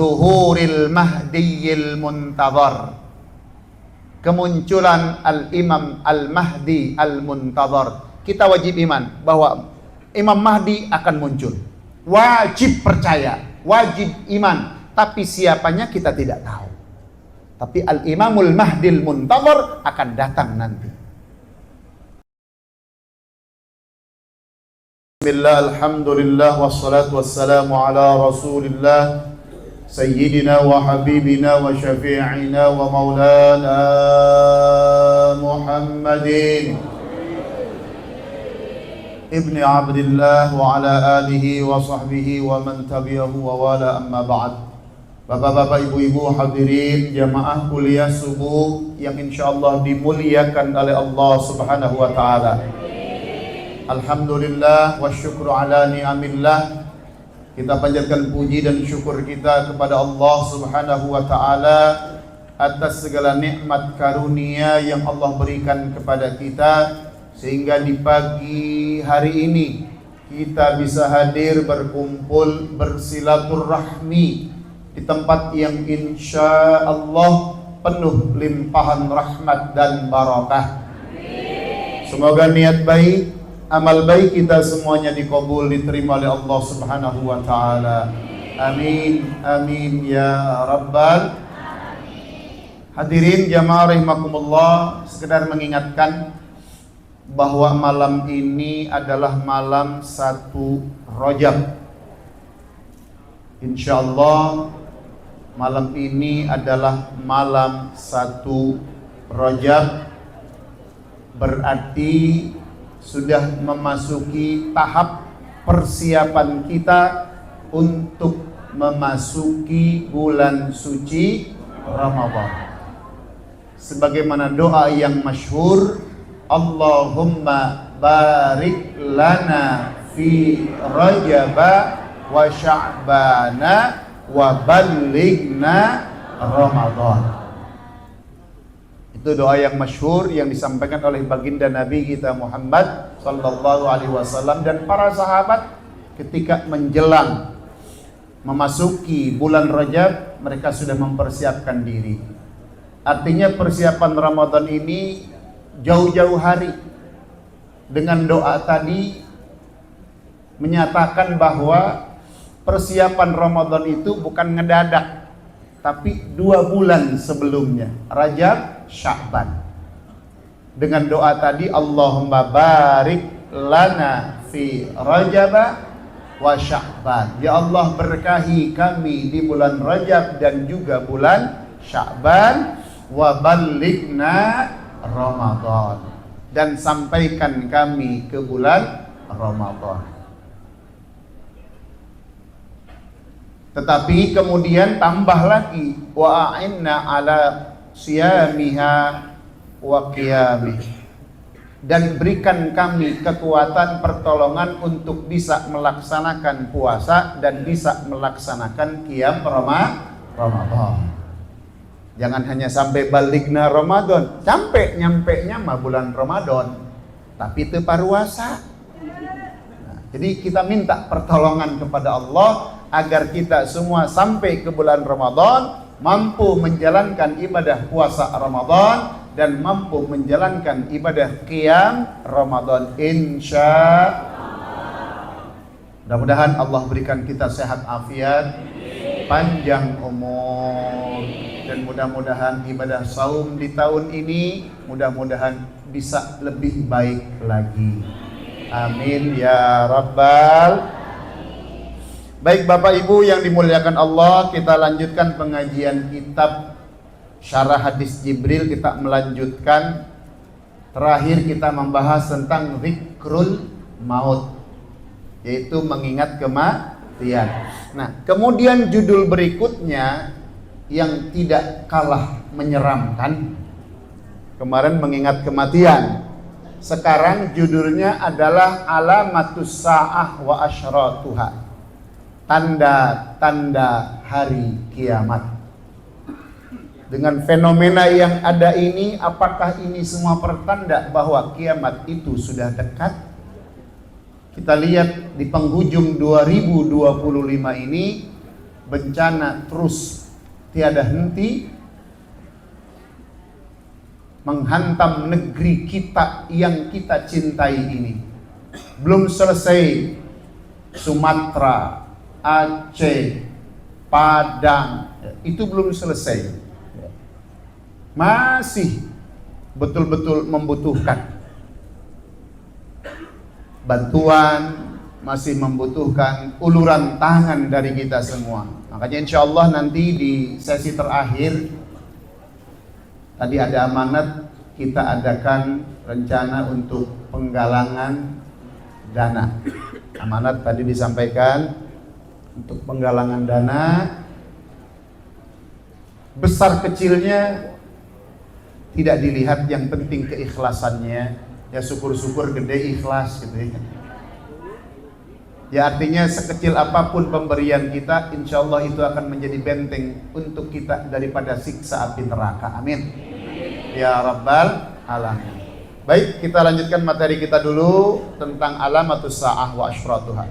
Zuhuril Mahdiyil Muntazar, kemunculan Al-Imam Al-Mahdi Al-Muntazar. Kita wajib iman bahwa Imam Mahdi akan muncul. Wajib percaya, wajib iman. Tapi siapanya kita tidak tahu. Tapi Al-Imamul Mahdil Muntazar akan datang nanti. Bismillah, alhamdulillah, wassalatu wassalamu ala rasulillah Sayyidina wa habibina wa syafi'ina wa maulana Muhammadin Ibni Abdillah wa ala alihi wa sahbihi wa man tabi'ahu wa wala, amma ba'd. Bapak-bapak, ibu-ibu, hadirin jamaah kuliah subuh yang insyaallah dimuliakan oleh Allah Subhanahu wa taala. Alhamdulillah wa syukru ala ni'amillah. Kita panjatkan puji dan syukur kita kepada Allah Subhanahu wa taala atas segala nikmat karunia yang Allah berikan kepada kita, sehingga di pagi hari ini kita bisa hadir berkumpul bersilaturahmi di tempat yang insya Allah penuh limpahan rahmat dan barakah. Semoga niat baik, amal baik kita semuanya dikabul, diterima oleh Allah Subhanahu wa taala. Amin amin ya rabbal hadirin jamaah rahimakumullah. Sekedar mengingatkan bahwa malam ini adalah malam 1 Rajab. Insyaallah malam ini adalah malam 1 Rajab, berarti sudah memasuki tahap persiapan kita untuk memasuki bulan suci Ramadan. Sebagaimana doa yang masyhur, Allahumma barik lana fi Rajaba wa Sya'bana wa ballighna Ramadan. Itu doa yang masyhur yang disampaikan oleh baginda Nabi kita Muhammad sallallahu alaihi wasallam dan para sahabat ketika menjelang memasuki bulan Rajab, mereka sudah mempersiapkan diri. Artinya persiapan Ramadan ini jauh-jauh hari. Dengan doa tadi menyatakan bahwa persiapan Ramadan itu bukan ngedadak, tapi 2 bulan sebelumnya, Rajab, Sya'ban. Dengan doa tadi, Allahumma barik lana fi Rajaba wa Sya'ban. Ya Allah, berkahi kami di bulan Rajab dan juga bulan Sya'ban, wa ballighna Ramadan, dan sampaikan kami ke bulan Ramadan. Tetapi kemudian tambah lagi, wa a'inna ala siyamiha wa qiyamih, dan berikan kami kekuatan pertolongan untuk bisa melaksanakan puasa dan bisa melaksanakan qiyam Ramadan. Jangan hanya sampai balikna Ramadan, nyampe-nya mah bulan Ramadan, tapi itu paruasa. Jadi kita minta pertolongan kepada Allah agar kita semua sampai ke bulan Ramadan mampu menjalankan ibadah puasa Ramadan dan mampu menjalankan ibadah qiyam Ramadan, insya Allah. Mudah-mudahan Allah berikan kita sehat afiat, panjang umur, dan mudah-mudahan ibadah saum di tahun ini mudah-mudahan bisa lebih baik lagi. Amin ya rabbal. Baik Bapak Ibu yang dimuliakan Allah, kita lanjutkan pengajian kitab Syarah Hadis Jibril. Kita melanjutkan, terakhir kita membahas tentang zikrul maut, yaitu mengingat kematian. Nah, kemudian judul berikutnya yang tidak kalah menyeramkan, kemarin mengingat kematian, sekarang judulnya adalah alamatus sa'ah wa asyratuha, tanda-tanda hari kiamat. Dengan fenomena yang ada ini, apakah ini semua pertanda bahwa kiamat itu sudah dekat? Kita lihat di penghujung 2025 ini, bencana terus tiada henti menghantam negeri kita yang kita cintai ini. Belum selesai Sumatera, Aceh, Padang, itu belum selesai. Masih betul-betul membutuhkan bantuan, masih membutuhkan uluran tangan dari kita semua. Makanya insya Allah nanti di sesi terakhir, tadi ada amanat, kita adakan rencana untuk penggalangan dana. Amanat tadi disampaikan untuk penggalangan dana, besar kecilnya tidak dilihat, yang penting keikhlasannya. Ya syukur-syukur gede ikhlas gitu ya. Ya artinya sekecil apapun pemberian kita, insya Allah itu akan menjadi benteng untuk kita daripada siksa api neraka. Amin. Ya Rabbal Alamin. Baik, kita lanjutkan materi kita dulu tentang alamatus sa'ah wa asyratuha.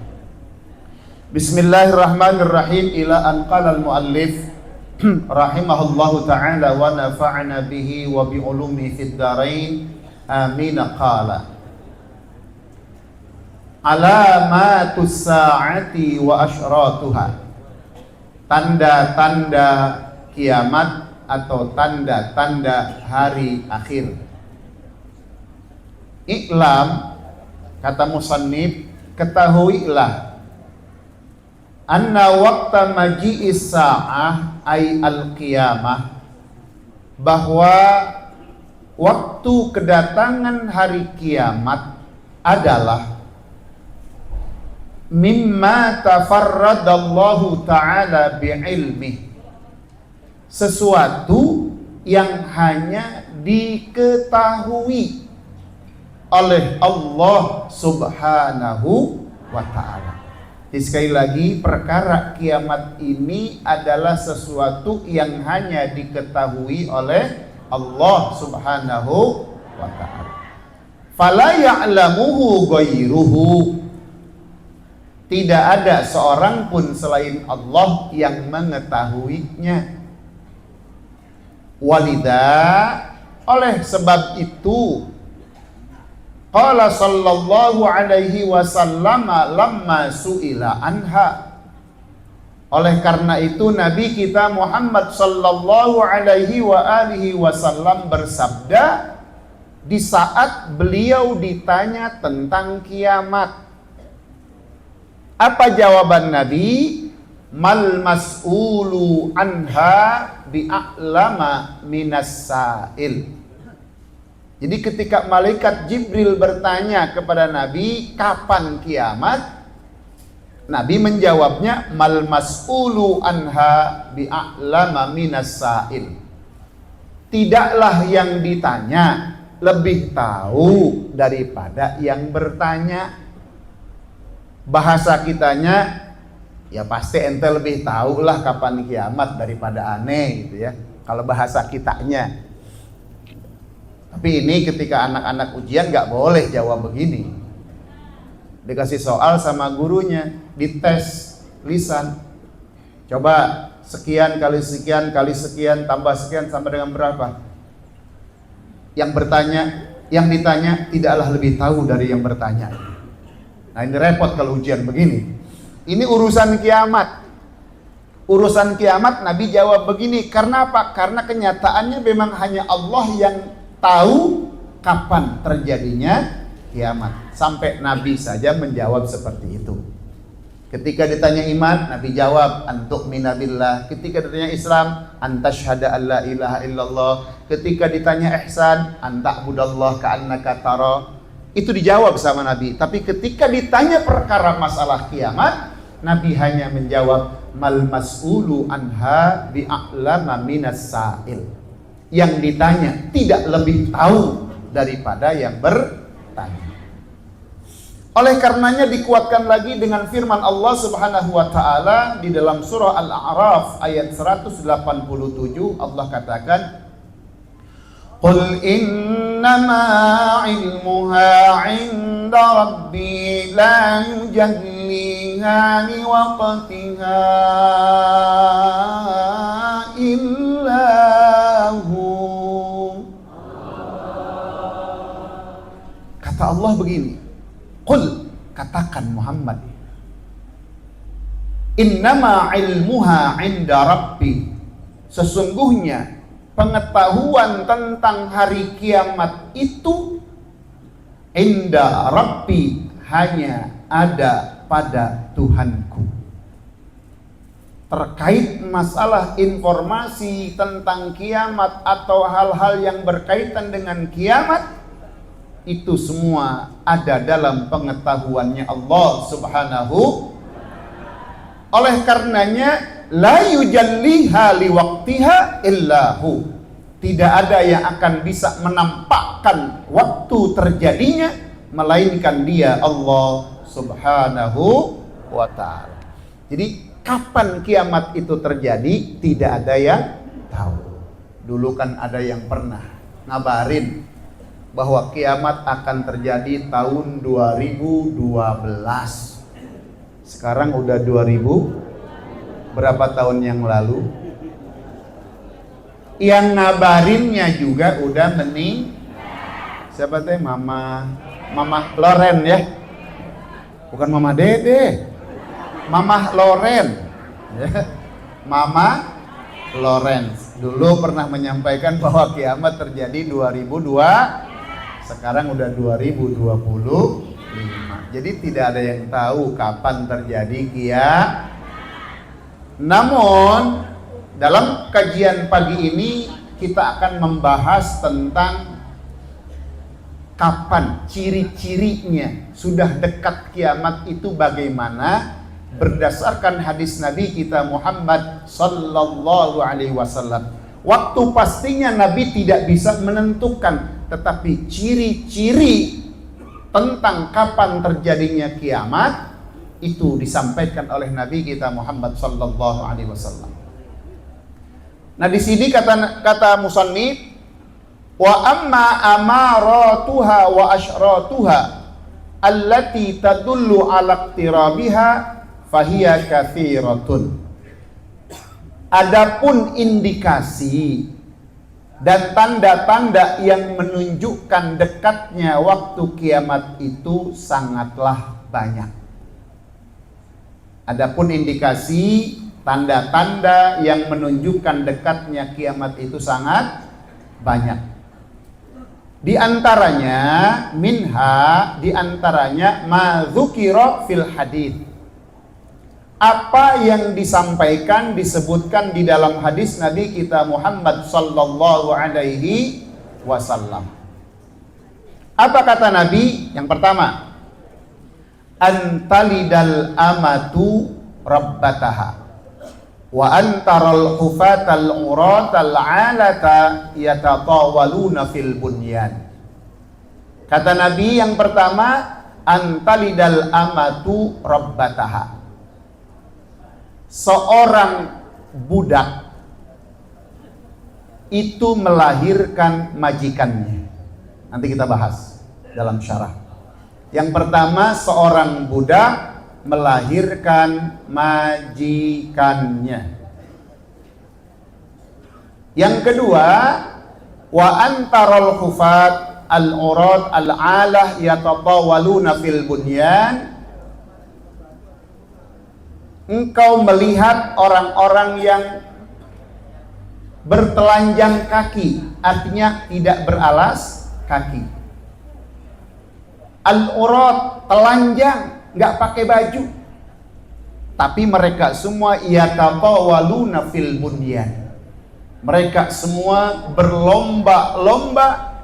Bismillahirrahmanirrahim. Ila an qala al-muallif rahimahullahu ta'ala wa nafa'ana bihi wa bi ulumi fid darain. Amin. Qala alamatus sa'ati wa asyratuha, tanda-tanda kiamat atau tanda-tanda hari akhir. Iklam, kata musannif, ketahuilah, anna waqta maji'is sa'ah ay al-qiyamah, bahwa waktu kedatangan hari kiamat adalah mimma tafarradallahu ta'ala bi'ilmih, sesuatu yang hanya diketahui oleh Allah subhanahu wa ta'ala. Jadi sekali lagi, perkara kiamat ini adalah sesuatu yang hanya diketahui oleh Allah subhanahu wa ta'ala. Fala ya'lamuhu ghairuhu, tidak ada seorang pun selain Allah yang mengetahuinya. Walida, oleh sebab itu, qala sallallahu alaihi wasallam lamma su'ila anha, oleh karena itu Nabi kita Muhammad sallallahu alaihi wa alihi wasallam bersabda di saat beliau ditanya tentang kiamat. Apa jawaban Nabi? Mal mas'ulu anha bi'a'lama minas sa'il. Jadi ketika malaikat Jibril bertanya kepada Nabi kapan kiamat, Nabi menjawabnya mal mas'ulu anha bi'a'lama minas sa'il. Tidaklah yang ditanya lebih tahu daripada yang bertanya. Bahasa kitanya, ya pasti ente lebih tahu lah kapan kiamat daripada aneh gitu ya, kalau bahasa kitanya. Tapi ini ketika anak-anak ujian nggak boleh jawab begini. Dikasih soal sama gurunya, dites lisan, coba sekian kali sekian kali sekian tambah sekian sampai dengan berapa. Yang ditanya tidaklah lebih tahu dari yang bertanya. Nah ini repot kalau ujian begini. Ini urusan kiamat. Urusan kiamat Nabi jawab begini. Karena apa? Karena kenyataannya memang hanya Allah yang tahu kapan terjadinya kiamat. Sampai Nabi saja menjawab seperti itu. Ketika ditanya iman, Nabi jawab antuk minabillah. Ketika ditanya Islam, antashhada an la ilaha illallah. Ketika ditanya ihsan, anta'budallah ka'annaka tara. Itu dijawab sama Nabi. Tapi ketika ditanya perkara masalah kiamat, Nabi hanya menjawab mal mas'ulu anha bi'a'lama minas sa'il. Yang ditanya tidak lebih tahu daripada yang bertanya. Oleh karenanya dikuatkan lagi dengan firman Allah Subhanahu wa taala di dalam surah Al-A'raf ayat 187. Allah katakan, Qul innama ilmuha 'inda rabbi la yujalliha fiha liwaqtiha illa hu. Kata Allah begini, qul, katakan Muhammad, innama ilmuha inda rabbi, sesungguhnya pengetahuan tentang hari kiamat itu inda rabbi, hanya ada pada Tuhanku. Terkait masalah informasi tentang kiamat atau hal-hal yang berkaitan dengan kiamat, itu semua ada dalam pengetahuannya Allah Subhanahu. Oleh karenanya la yujalliha liwaqtiha illahu, tidak ada yang akan bisa menampakkan waktu terjadinya melainkan Dia, Allah Subhanahu wa ta'ala. Jadi kapan kiamat itu terjadi tidak ada yang tahu. Dulu kan ada yang pernah ngabarin bahwa kiamat akan terjadi tahun 2012. Sekarang udah 2000 berapa tahun yang lalu? Yang ngabarinnya juga udah siapa teh? Mama Loren ya. Bukan Mama Dede. Mama Loren. Ya. Mama Loren dulu pernah menyampaikan bahwa kiamat terjadi 2002. Sekarang udah 2025. Jadi tidak ada yang tahu kapan terjadi kiamat. Namun dalam kajian pagi ini kita akan membahas tentang kapan ciri-cirinya sudah dekat kiamat itu bagaimana, berdasarkan hadis Nabi kita Muhammad sallallahu alaihi wasallam. Waktu pastinya Nabi tidak bisa menentukan, tetapi ciri-ciri tentang kapan terjadinya kiamat itu disampaikan oleh Nabi kita Muhammad sallallahu alaihi wasallam. Nah, di sini kata musannif, wa amma amaratuha wa asyratuha allati tadullu ala iqtirabiha fahiya katsiratun. Adapun indikasi dan tanda-tanda yang menunjukkan dekatnya waktu kiamat itu sangatlah banyak. Adapun indikasi, tanda-tanda yang menunjukkan dekatnya kiamat itu sangat banyak. Di antaranya ma dzukira fil hadits. Apa yang disampaikan, disebutkan di dalam hadis Nabi kita Muhammad sallallahu alaihi wasallam. Apa kata Nabi? Yang pertama, antalidal amatu rabbataha wa antaral hufatal uratal alata yatatawaluna fil bunyan. Kata Nabi yang pertama, antalidal amatu rabbataha. Seorang budak itu melahirkan majikannya. Nanti kita bahas dalam syarah. Yang pertama, seorang budak melahirkan majikannya. Yang kedua, wa antarul hufat al-urad al-alah yatatawaluna fil bunyan. Engkau melihat orang-orang yang bertelanjang kaki, artinya tidak beralas kaki. Al-urad, telanjang, nggak pakai baju, tapi mereka semua yatatawaluna fil bunyan. Mereka semua berlomba-lomba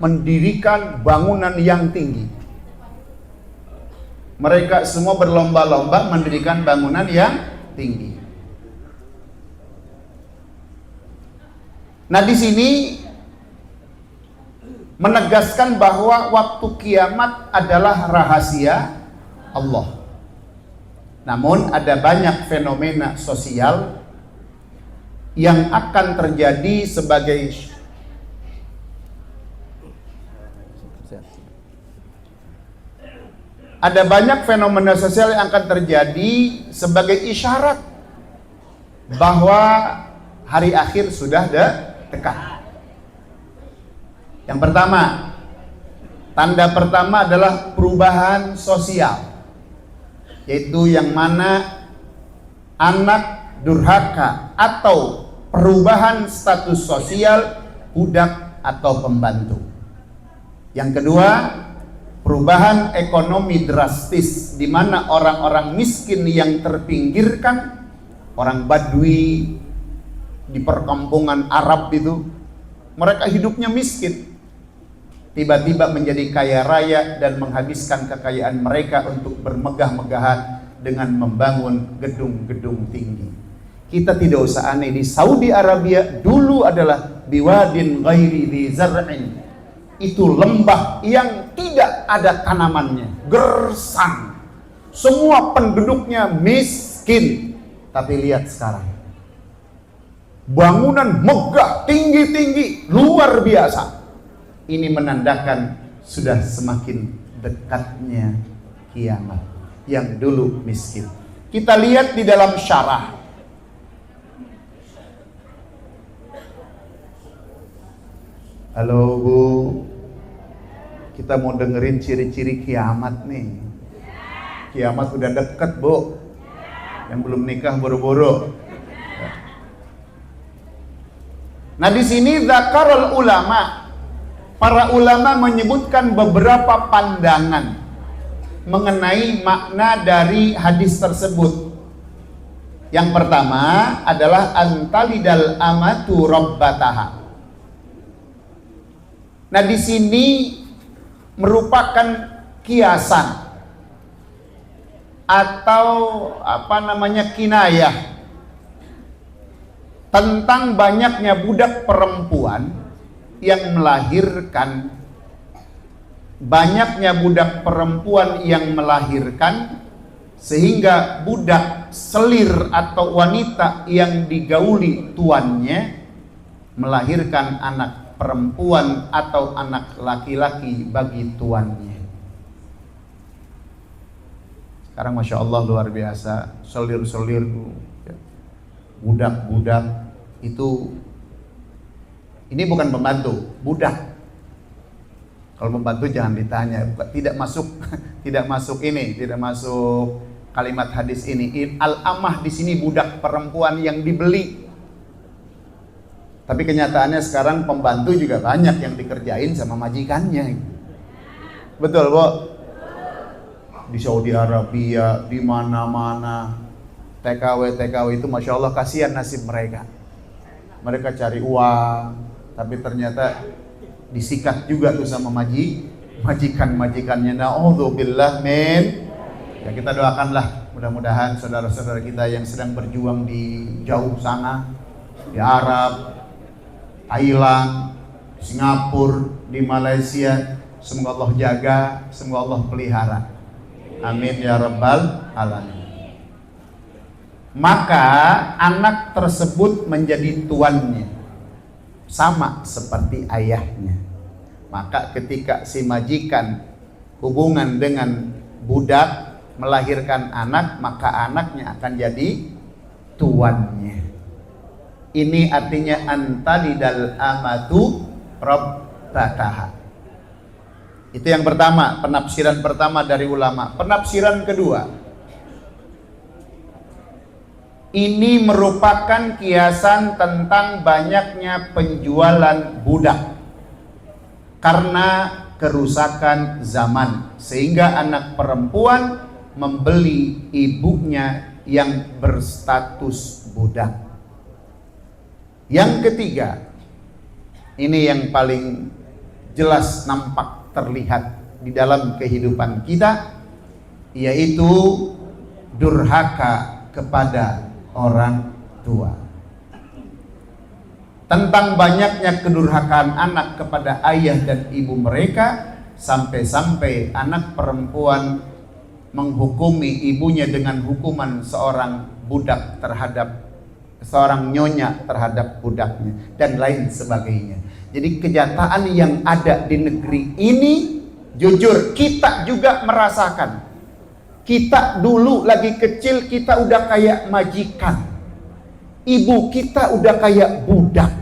mendirikan bangunan yang tinggi. Mereka semua berlomba-lomba mendirikan bangunan yang tinggi. Nah, di sini menegaskan bahwa waktu kiamat adalah rahasia Allah. Namun ada banyak fenomena sosial yang akan terjadi sebagai Ada banyak fenomena sosial yang akan terjadi sebagai isyarat bahwa hari akhir sudah dekat. Yang pertama, tanda pertama adalah perubahan sosial, yaitu yang mana anak durhaka atau perubahan status sosial budak atau pembantu. Yang kedua, perubahan ekonomi drastis, di mana orang-orang miskin yang terpinggirkan, orang Badui di perkampungan Arab itu, mereka hidupnya miskin, tiba-tiba menjadi kaya raya dan menghabiskan kekayaan mereka untuk bermegah-megahan dengan membangun gedung-gedung tinggi. Kita tidak usah aneh, di Saudi Arabia dulu adalah biwadin ghairi dzi zar'in, itu lembah yang tidak ada tanamannya, gersang, semua penduduknya miskin. Tapi lihat sekarang, bangunan megah, tinggi-tinggi, luar biasa. Ini menandakan sudah semakin dekatnya kiamat. Yang dulu miskin, kita lihat di dalam syarah. Halo Bu, kita mau dengerin ciri-ciri kiamat nih. Kiamat udah deket Bu. Yang belum nikah boro-boro. Nah di sini zakarul ulama, para ulama menyebutkan beberapa pandangan mengenai makna dari hadis tersebut. Yang pertama adalah antalidal amatu rabbataha. Nah di sini merupakan kiasan atau kinayah tentang banyaknya budak perempuan yang melahirkan, sehingga budak selir atau wanita yang digauli tuannya melahirkan anak perempuan atau anak laki-laki bagi tuannya. Sekarang Masya Allah luar biasa, selir-selir budak-budak itu, ini bukan pembantu, budak. Kalau pembantu jangan ditanya, tidak masuk kalimat hadis ini. Al-amah di sini budak perempuan yang dibeli. Tapi kenyataannya sekarang pembantu juga banyak yang dikerjain sama majikannya. Betul, Bu? Di Saudi Arabia, di mana-mana TKW itu Masya Allah kasihan nasib mereka. Mereka cari uang, tapi ternyata disikat juga tuh sama majikan-majikannya. Na'udzubillah min. Ya kita doakanlah, mudah-mudahan saudara-saudara kita yang sedang berjuang di jauh sana, di Arab, Thailand, Singapura, di Malaysia, semoga Allah jaga, semoga Allah pelihara. Amin ya rabbal alamin. Maka anak tersebut menjadi tuannya, sama seperti ayahnya. Maka ketika si majikan hubungan dengan budak melahirkan anak, maka anaknya akan jadi tuannya. Ini artinya antalidal amatu rabbataha. Itu yang pertama, penafsiran pertama dari ulama. Penafsiran kedua, ini merupakan kiasan tentang banyaknya penjualan budak karena kerusakan zaman, sehingga anak perempuan membeli ibunya yang berstatus budak. Yang ketiga, ini yang paling jelas nampak terlihat di dalam kehidupan kita, yaitu durhaka kepada orang tua. Tentang banyaknya kedurhakaan anak kepada ayah dan ibu mereka, sampai-sampai anak perempuan menghukumi ibunya dengan hukuman seorang budak terhadap seorang nyonya terhadap budaknya dan lain sebagainya. Jadi kenyataan yang ada di negeri ini, jujur kita juga merasakan Kita dulu lagi kecil kita udah kayak majikan. Ibu kita udah kayak budak.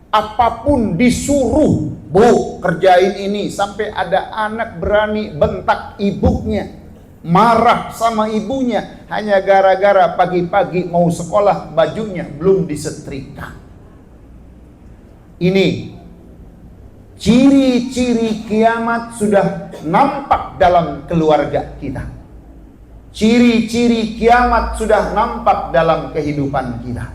Apapun disuruh, Bu, kerjain ini. Sampai ada anak berani bentak ibunya, marah sama ibunya hanya gara-gara pagi-pagi mau sekolah bajunya belum disetrika. Ini ciri-ciri kiamat sudah nampak dalam keluarga kita. Ciri-ciri kiamat sudah nampak dalam kehidupan kita.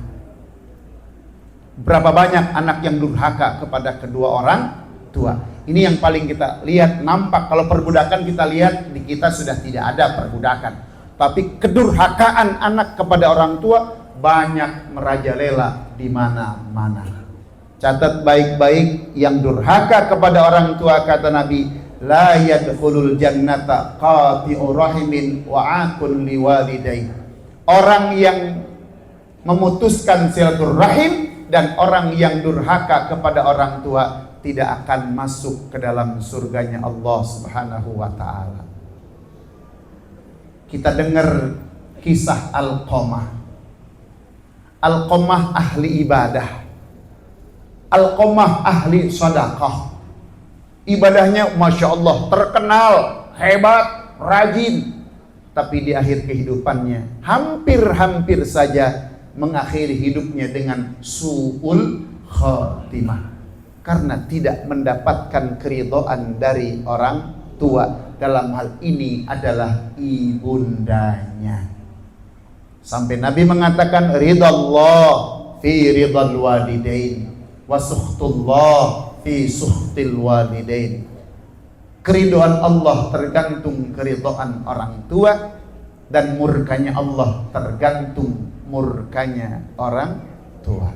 Berapa banyak anak yang durhaka kepada kedua orang tua. Ini yang paling kita lihat nampak. Kalau perbudakan kita lihat di kita sudah tidak ada perbudakan. Tapi kedurhakaan anak kepada orang tua banyak merajalela di mana-mana. Catat baik-baik, yang durhaka kepada orang tua, kata Nabi, la yadkhulul jannata qati'ur rahimin wa aqul liwalidayhi. Orang yang memutuskan silaturahim dan orang yang durhaka kepada orang tua tidak akan masuk ke dalam surganya Allah Subhanahu wa taala. Kita dengar kisah Alqamah. Alqamah ahli ibadah. Alqamah ahli sedekah. Ibadahnya Masya Allah terkenal, hebat, rajin. Tapi di akhir kehidupannya hampir-hampir saja mengakhiri hidupnya dengan su'ul khatimah. Karena tidak mendapatkan keridhaan dari orang tua. Dalam hal ini adalah ibundanya. Sampai Nabi mengatakan ridallah fi ridal walidain wa sukhtullah fi sukhtil walidain. Keridhaan Allah tergantung keridhaan orang tua, dan murkanya Allah tergantung murkanya orang tua.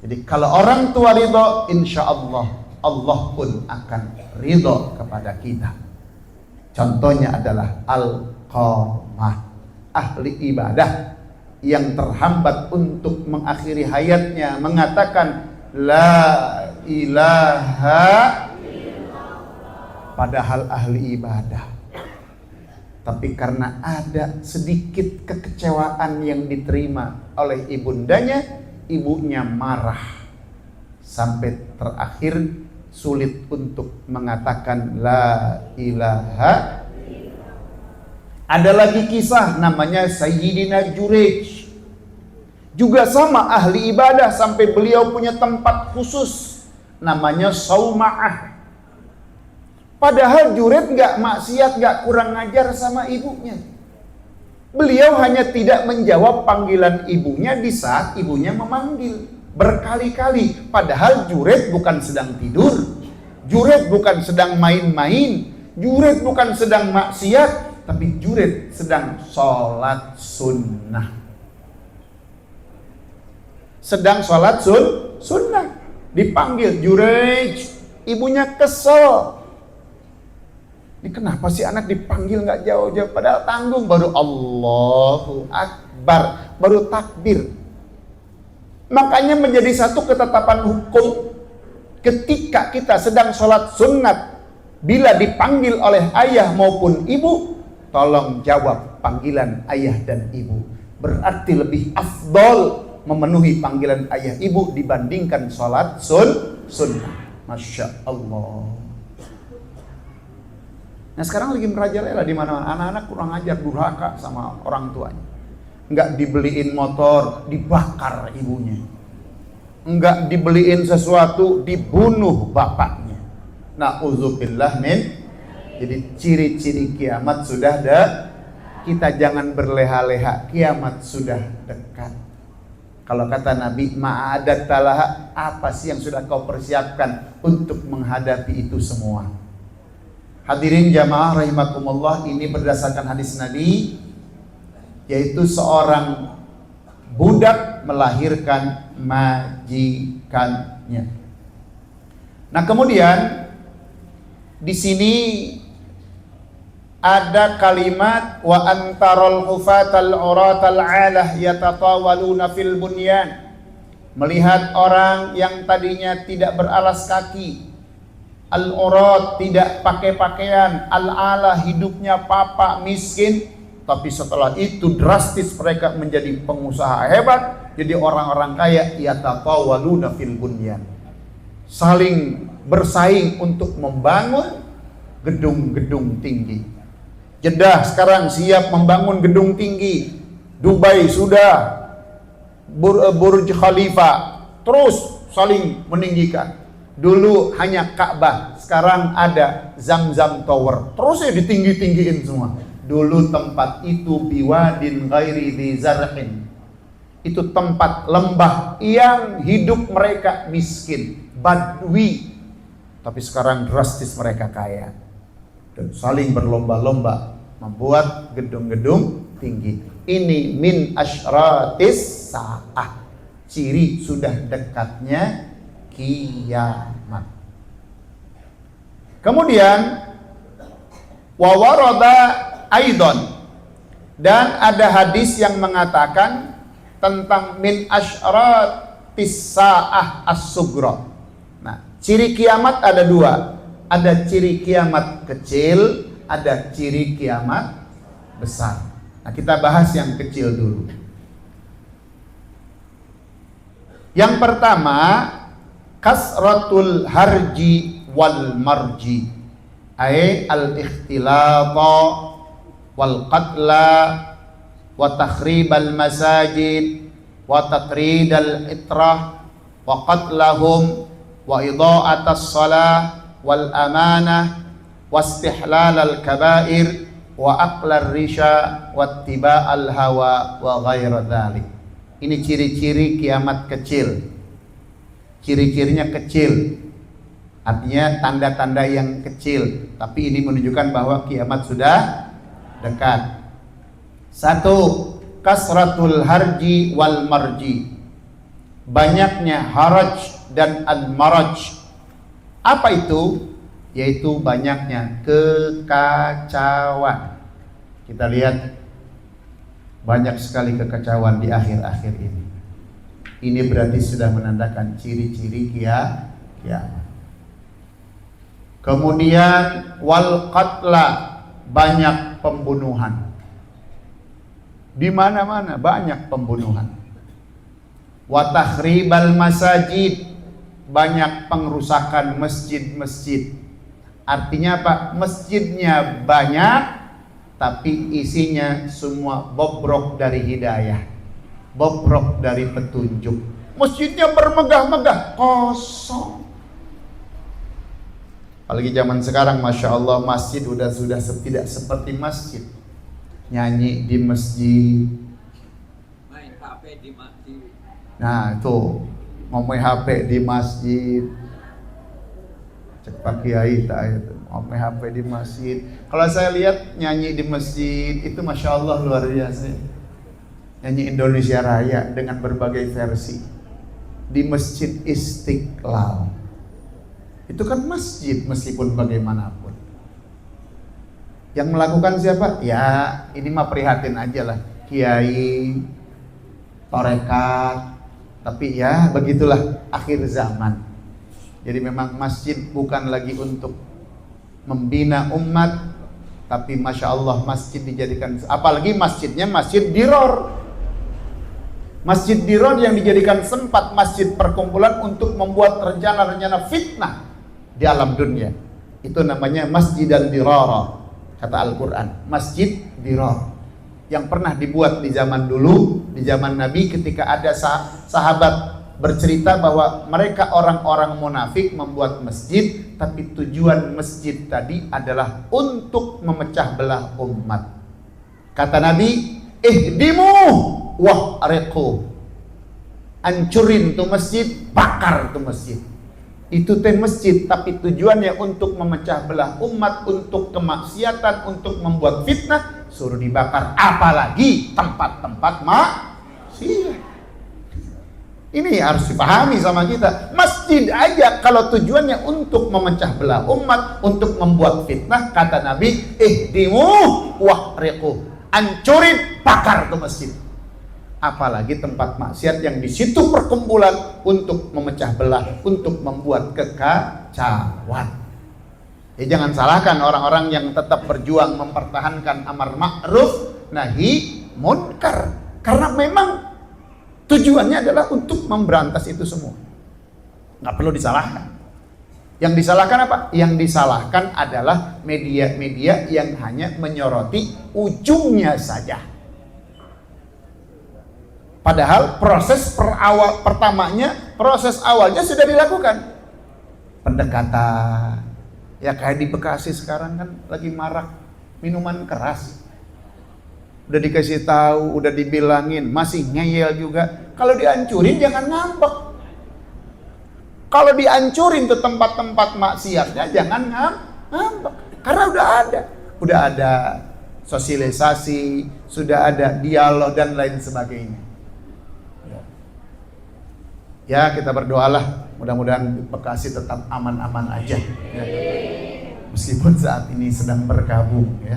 Jadi kalau orang tua ridho, insya Allah Allah pun akan ridho kepada kita. Contohnya adalah Alqamah, ahli ibadah yang terhambat untuk mengakhiri hayatnya mengatakan la ilaha, padahal ahli ibadah. Tapi karena ada sedikit kekecewaan yang diterima oleh ibundanya, ibunya marah sampai terakhir sulit untuk mengatakan la ilaha. Ada lagi kisah namanya Sayyidina Jurayj, juga sama ahli ibadah sampai beliau punya tempat khusus namanya Sauma'ah. Padahal Jurayj gak maksiat, gak kurang ngajar sama ibunya. Beliau hanya tidak menjawab panggilan ibunya di saat ibunya memanggil berkali-kali. Padahal Jurayj bukan sedang tidur, Jurayj bukan sedang main-main, Jurayj bukan sedang maksiat, tapi Jurayj sedang sholat sunnah. Sedang sholat sunnah. Dipanggil Jurayj, ibunya kesel. Ini kenapa sih anak dipanggil gak jauh-jauh, padahal tanggung, baru Allahu Akbar, baru takbir. Makanya menjadi satu ketetapan hukum, ketika kita sedang sholat sunat, bila dipanggil oleh ayah maupun ibu, tolong jawab panggilan ayah dan ibu. Berarti lebih afdol memenuhi panggilan ayah ibu dibandingkan sholat sunnah. Masya Allah. Nah sekarang lagi merajalela di mana-mana, anak-anak kurang ajar, durhaka sama orang tuanya. Enggak dibeliin motor, dibakar ibunya. Enggak dibeliin sesuatu, dibunuh bapaknya. Na'udzubillah min. Jadi ciri-ciri kiamat sudah ada. Kita jangan berleha-leha, kiamat sudah dekat. Kalau kata Nabi, ma'adat talaha, apa sih yang sudah kau persiapkan untuk menghadapi itu semua? Hadirin jamaah rahimakumullah, ini berdasarkan hadis Nabi, yaitu seorang budak melahirkan majikannya. Nah kemudian di sini ada kalimat wa antarul hufatal uratal alah yatatawaluna fil bunyan. Melihat orang yang tadinya tidak beralas kaki, al-urat, tidak pakai pakaian, al-ala, hidupnya papa, miskin. Tapi setelah itu drastis mereka menjadi pengusaha hebat, jadi orang-orang kaya. Yatatawaluna fil bunyan, saling bersaing untuk membangun gedung-gedung tinggi. Jeddah sekarang siap membangun gedung tinggi, Dubai sudah, Burj Khalifa, terus saling meninggikan. Dulu hanya Ka'bah, sekarang ada Zamzam Tower, terus ya ditinggi-tinggiin semua. Dulu tempat itu biwadin ghairi dzi zar'in, itu tempat lembah yang hidup mereka miskin, badui. Tapi sekarang drastis mereka kaya dan saling berlomba-lomba membuat gedung-gedung tinggi. Ini min asyratis sa'ah, ciri sudah dekatnya kiamat. Kemudian wa warada aidon, dan ada hadis yang mengatakan tentang min asyratis sa'ah as-sugra. Nah, ciri kiamat ada dua. Ada ciri kiamat kecil, ada ciri kiamat besar. Nah, kita bahas yang kecil dulu. Yang pertama, kasratul harji wal marji, ay al-ikhtilata wal qatla wa takhribal masajid wa tatridal itrah wa qatlahum wa idha'atas salah wal amanah wastihlal al kabair wa aqlar risha wattiba'al hawa wa ghaira dzalik. Ini ciri-ciri kiamat kecil. Ciri-cirinya kecil, artinya tanda-tanda yang kecil, tapi ini menunjukkan bahwa kiamat sudah dekat. Satu, kasratul harji wal marji, banyaknya haraj dan al-maraj. Apa itu? Yaitu banyaknya kekacauan. Kita lihat banyak sekali kekacauan di akhir-akhir ini. Ini berarti sudah menandakan ciri-ciri kiamat. Kemudian wal qatla, banyak pembunuhan. Di mana-mana banyak pembunuhan. Wa takhribal masajid, banyak pengrusakan masjid-masjid. Artinya apa? Masjidnya banyak, tapi isinya semua bobrok dari hidayah, bobrok dari petunjuk. Masjidnya bermegah-megah, kosong. Apalagi zaman sekarang, masya Allah, masjid sudah tidak seperti masjid. Nyanyi di masjid, main HP di masjid. nah itu ngomong HP di masjid. Cek Pak Kiai tak itu ngomong HP di masjid. Kalau saya lihat nyanyi di masjid itu masya Allah luar biasa. Nyanyi Indonesia Raya dengan berbagai versi di Masjid Istiqlal. Itu kan masjid meskipun bagaimanapun. Yang melakukan siapa? Ya ini mah prihatin aja lah, kiai, torekat. Tapi ya begitulah akhir zaman. Jadi memang masjid bukan lagi untuk membina umat, tapi masya Allah masjid dijadikan, apalagi masjidnya masjid diror. Masjid diror yang dijadikan sempat masjid perkumpulan untuk membuat rencana-rencana fitnah di alam dunia. Itu namanya masjid al-dirara, kata Al-Quran. Masjid diror yang pernah dibuat di zaman dulu, di zaman Nabi, ketika ada sahabat bercerita bahwa mereka orang-orang munafik membuat masjid, tapi tujuan masjid tadi adalah untuk memecah belah umat. Kata Nabi, ihdimu wahriqu, hancurin tuh masjid, bakar tuh masjid. Itu teh masjid, tapi tujuannya untuk memecah belah umat, untuk kemaksiatan, untuk membuat fitnah, suruh dibakar. Apalagi tempat-tempat maksiat. Ini harus dipahami sama kita. Masjid aja kalau tujuannya untuk memecah belah umat, untuk membuat fitnah, kata Nabi, ihdimu wahriqu, hancurin, bakar tuh masjid. Apalagi tempat maksiat yang di situ perkumpulan untuk memecah belah, untuk membuat kekacauan. Jangan salahkan orang-orang yang tetap berjuang mempertahankan amar ma'ruf nahi munkar, karena memang tujuannya adalah untuk memberantas itu semua. Nggak perlu disalahkan. Yang disalahkan apa? Yang disalahkan adalah media-media yang hanya menyoroti ujungnya saja. Padahal proses proses awalnya sudah dilakukan. Pendekatan. Ya kayak di Bekasi sekarang kan lagi marak minuman keras. Udah dikasih tahu, udah dibilangin, masih ngeyel juga. Kalau dihancurin jangan ngambek. Kalau dihancurin tuh tempat-tempat maksiatnya jangan ngambek. Karena udah ada sosialisasi, sudah ada dialog dan lain sebagainya. Ya kita berdoalah, mudah-mudahan Bekasi tetap aman-aman aja. Ya. Meskipun saat ini sedang berkabung, ya.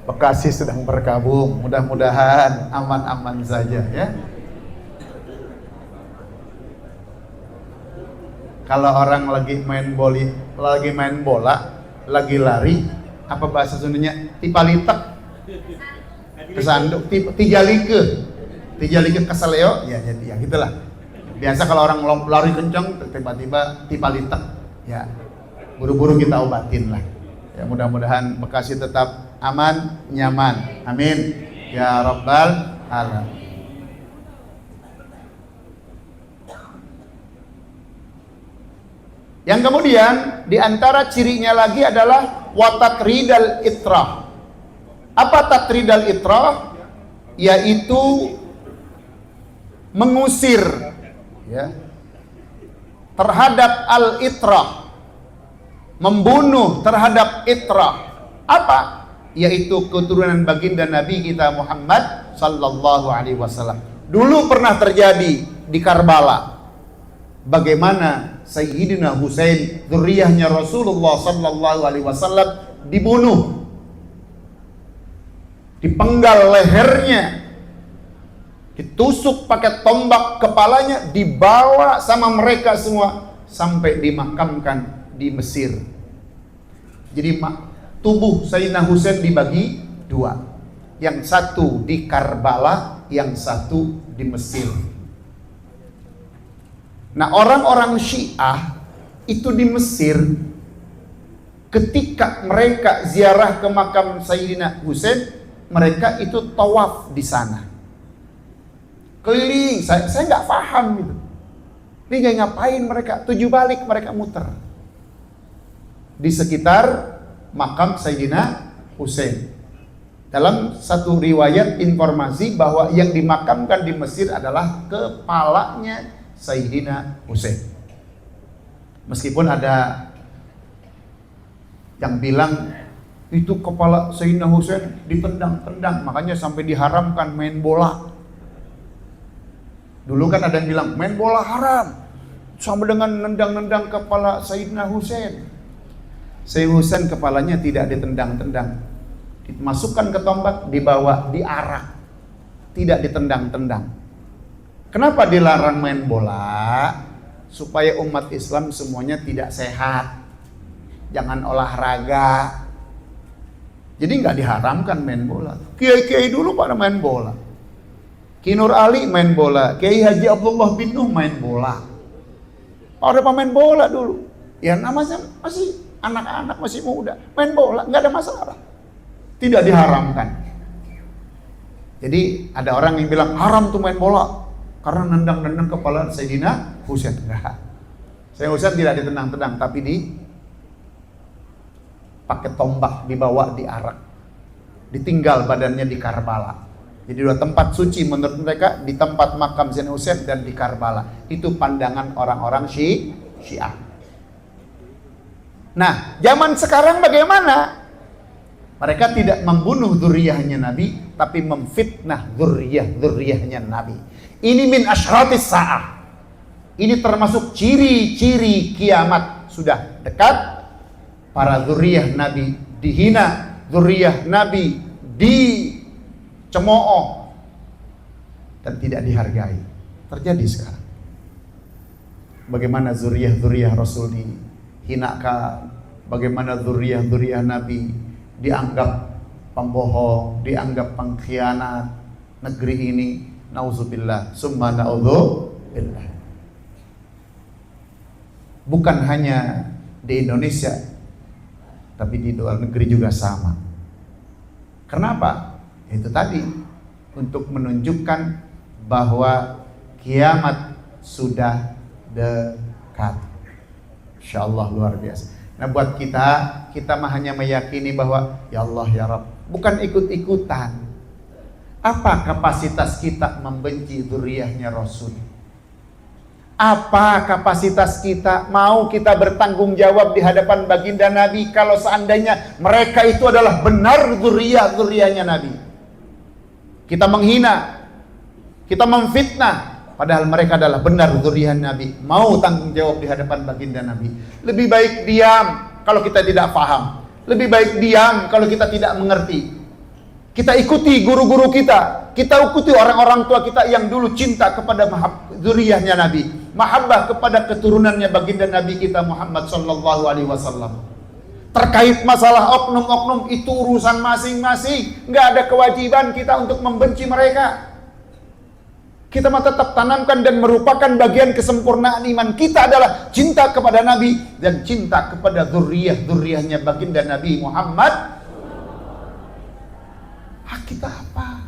Bekasi sedang berkabung, mudah-mudahan aman-aman saja, ya. Kalau orang lagi main bola, lagi lari, apa bahasa Sundanya? Tipalitek, kesanduk, tijalike keseleo, ya jadi ya gitulah. Biasa kalau orang lari kencang, tiba-tiba tipalitek, ya buru-buru kita obatin lah. Ya mudah-mudahan Bekasi tetap aman, nyaman. Amin. Ya Rabbal Alamin. Yang kemudian diantara cirinya lagi adalah watakridal itrah. Apa takridal itrah? Yaitu mengusir, ya, terhadap al-itrah, membunuh terhadap itrah. Apa? Yaitu keturunan baginda Nabi kita Muhammad sallallahu alaihi wasallam. Dulu pernah terjadi di Karbala. Bagaimana Sayyidina Husain, dzurriyyahnya Rasulullah sallallahu alaihi wasallam, dibunuh. Dipenggal lehernya, ditusuk pakai tombak kepalanya, dibawa sama mereka semua sampai dimakamkan di Mesir. Jadi tubuh Sayyidina Husain dibagi dua. Yang satu di Karbala, yang satu di Mesir. Nah, orang-orang Syiah itu di Mesir, ketika mereka ziarah ke makam Sayyidina Husain, mereka itu tawaf di sana. Keliling, saya nggak paham gitu. Ini nggak ngapain mereka, tujuh balik mereka muter di sekitar makam Sayyidina Husain. Dalam satu riwayat informasi bahwa yang dimakamkan di Mesir adalah kepalanya Sayyidina Husain. Meskipun ada yang bilang itu kepala Sayyidina Husain ditendang-tendang, makanya sampai diharamkan main bola. Dulu kan ada yang bilang main bola haram, sama dengan nendang-nendang kepala Sayyidina Husain. Sayyidina Husain kepalanya tidak ditendang-tendang, dimasukkan ke tombak, dibawa, diarak, tidak ditendang-tendang. Kenapa dilarang main bola? Supaya umat Islam semuanya tidak sehat, jangan olahraga. Jadi nggak diharamkan main bola. Kiai-kiai dulu pada main bola. Ki Nur Ali main bola, Kiai Haji Abdullah bin Nuh main bola. Ada pemain bola dulu. Ya namanya masih anak-anak, masih muda, main bola, nggak ada masalah. Tidak diharamkan. Jadi ada orang yang bilang haram tuh main bola karena nendang-nendang kepala Sayyidina Husain. Enggak. Sayyidina Husain tidak ditendang-tendang, tapi pakai tombak, dibawa, diarak, ditinggal badannya di Karbala. Jadi dua tempat suci menurut mereka, di tempat makam Sayyidina Husain dan di Karbala. Itu pandangan orang-orang Syiah. Nah, zaman sekarang bagaimana? Mereka tidak membunuh dzurriyyahnya Nabi, tapi memfitnah dzurriyyahnya Nabi. Ini min asyratis sa'ah. Ini termasuk ciri-ciri kiamat sudah dekat. Para dzurriyyah Nabi dihina, dzurriyyah Nabi dicemooh dan tidak dihargai. Terjadi sekarang. Bagaimana dzurriyyah Rasul hinakan, bagaimana dzurriyyah Nabi dianggap pembohong, dianggap pengkhianat negeri ini. Nauzubillah, summa naudzubillah. Bukan hanya di Indonesia, tapi di luar negeri juga sama. Kenapa? Itu tadi, untuk menunjukkan bahwa kiamat sudah dekat. Insyaallah luar biasa. Nah buat kita mah hanya meyakini bahwa ya Allah ya Rabb, bukan ikut-ikutan. Apa kapasitas kita membenci dzurriyyahnya Rasul? Apa kapasitas kita mau kita bertanggung jawab di hadapan baginda Nabi kalau seandainya mereka itu adalah benar dzurriyyahnya Nabi? Kita menghina, kita memfitnah, padahal mereka adalah benar dzurriyyah Nabi. Mau tanggung jawab di hadapan baginda Nabi. Lebih baik diam kalau kita tidak paham. Lebih baik diam kalau kita tidak mengerti. Kita ikuti guru-guru kita ikuti orang-orang tua kita yang dulu cinta kepada dzurriyyahnya Nabi, mahabbah kepada keturunannya baginda Nabi kita Muhammad sallallahu alaihi wasallam. Terkait masalah oknum-oknum itu urusan masing-masing, nggak ada kewajiban kita untuk membenci mereka. Kita mah tetap tanamkan dan merupakan bagian kesempurnaan iman kita adalah cinta kepada Nabi dan cinta kepada dzurriyyahnya baginda Nabi Muhammad. Hak kita apa?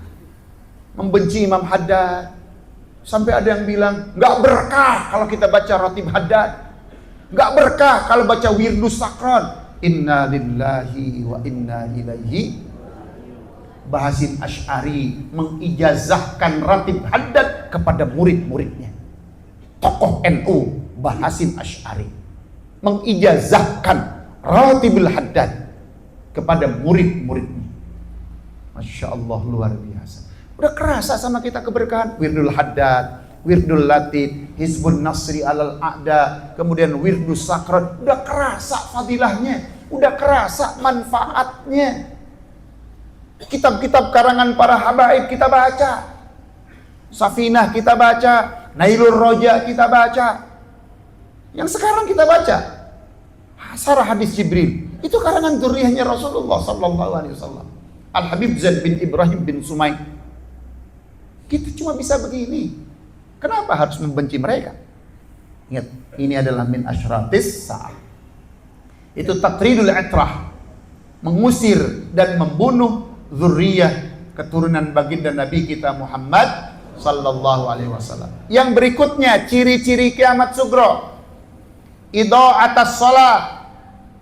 Membenci Imam Haddad. Sampai ada yang bilang nggak berkah kalau kita baca Ratib Haddad, nggak berkah kalau baca Wirdus Sakron. Inna lillahi wa inna ilaihi. Bahasin Asy'ari mengijazahkan Ratib Haddad kepada murid-muridnya. Tokoh NU Bahasin Asy'ari mengijazahkan Ratibul Haddad kepada murid-muridnya. Masya Allah luar biasa. Udah kerasa sama kita keberkahan. Wirdul Haddad, Wirdul Latif, Hizbun Nasri alal A'da, kemudian Wirdus Sakron. Udah kerasa fadilahnya, udah kerasa manfaatnya. Kitab-kitab karangan para habaib kita baca, Safinah kita baca, Nailur Roja kita baca. Yang sekarang kita baca Sarah Hadis Jibril, itu karangan dzurriyyahnya Rasulullah sallallahu alaihi wasallam. Al-Habib Zaid bin Ibrahim bin Sumay. Kita cuma bisa begini. Kenapa harus membenci mereka? Ingat, ini adalah min asyratis sa'ah. Itu taqridul itrah, mengusir dan membunuh dzurriyyah keturunan baginda Nabi kita Muhammad sallallahu alaihi wasallam. Yang berikutnya ciri-ciri kiamat sugro. Idha'atas shalah,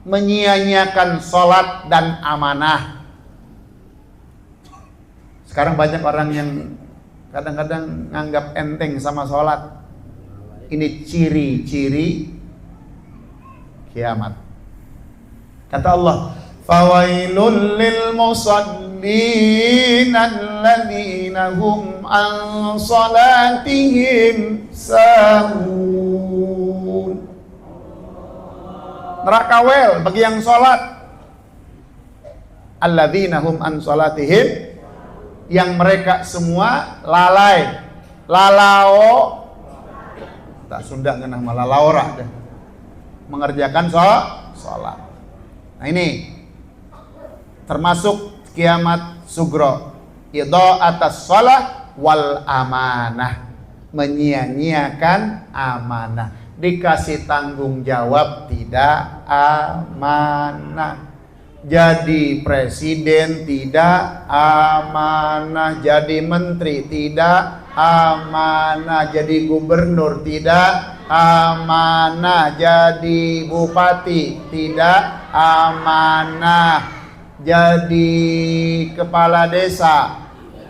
menyia-nyiakan salat dan amanah. Sekarang banyak orang yang kadang-kadang nganggap enteng sama sholat. Ini ciri-ciri kiamat. Kata Allah, fawailul lil musallin alladzina hum an salatihim sahun. Neraka wel bagi yang sholat. Alladzina hum an salatihim, yang mereka semua lalai, lalao, tak Sunda ngenah malah laora deh, mengerjakan sholat. Nah ini termasuk kiamat sugro, idha'atas shalah wal amanah, menyia-nyiakan amanah, dikasih tanggung jawab tidak amanah. Jadi presiden tidak amanah, jadi menteri tidak amanah, jadi gubernur tidak amanah, jadi bupati tidak amanah, jadi kepala desa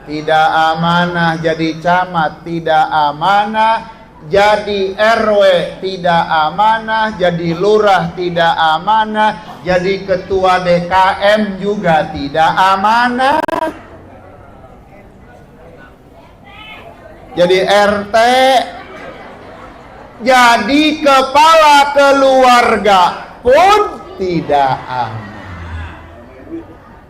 tidak amanah, jadi camat tidak amanah, jadi RW tidak amanah, jadi lurah tidak amanah, jadi ketua DKM juga tidak amanah, jadi RT, jadi kepala keluarga pun tidak amanah.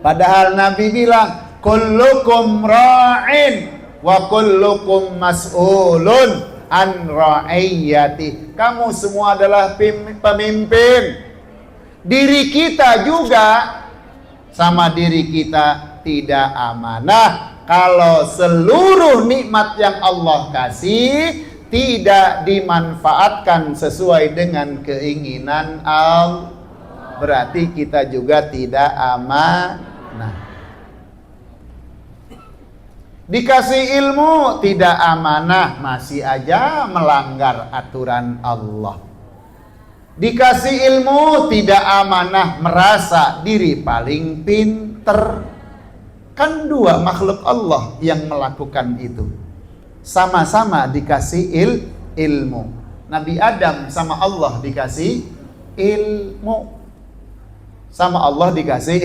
Padahal Nabi bilang, kullukum ra'in wa kullukum mas'ulun an ra'iyati. Kamu semua adalah pemimpin. Diri kita juga sama diri kita tidak amanah kalau seluruh nikmat yang Allah kasih tidak dimanfaatkan sesuai dengan keinginan Allah. Berarti kita juga tidak amanah. Dikasih ilmu tidak amanah, masih aja melanggar aturan Allah. Dikasih ilmu tidak amanah, merasa diri paling pinter. Kan dua makhluk Allah yang melakukan itu. Sama-sama dikasih ilmu. Nabi Adam sama Allah dikasih ilmu. Sama Allah dikasih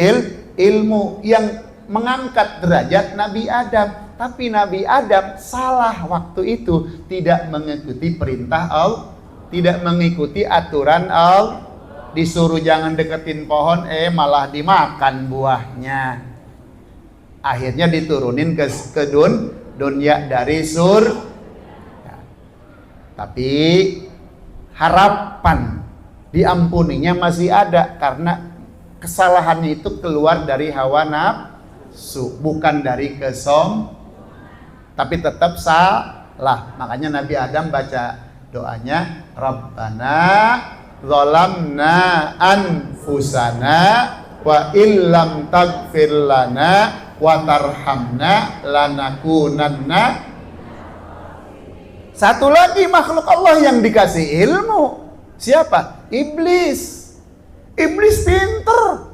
ilmu yang mengangkat derajat Nabi Adam. Tapi Nabi Adam salah waktu itu, tidak mengikuti perintah Allah, tidak mengikuti aturan Allah. Disuruh jangan deketin pohon, malah dimakan buahnya. Akhirnya diturunin ke dunia dari surga. Tapi harapan diampuninya masih ada karena kesalahannya itu keluar dari hawa nafsu, bukan dari tapi tetap salah. Makanya Nabi Adam baca doanya, Rabbana zalamna anfusana wa illam taghfir lana wa tarhamna lanakunanna. Satu lagi makhluk Allah yang dikasih ilmu, siapa? Iblis. Iblis pinter.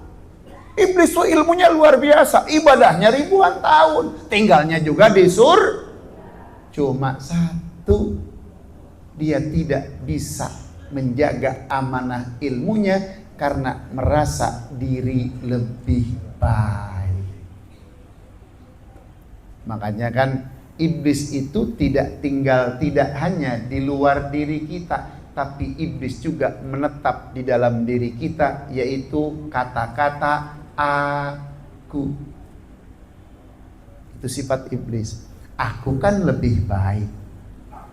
Iblis tuh ilmunya luar biasa, ibadahnya ribuan tahun, tinggalnya juga di surga. Cuma satu, dia tidak bisa menjaga amanah ilmunya karena merasa diri lebih baik. Makanya kan iblis itu tidak hanya di luar diri kita, tapi iblis juga menetap di dalam diri kita, yaitu kata-kata aku. Itu sifat iblis. Aku kan lebih baik,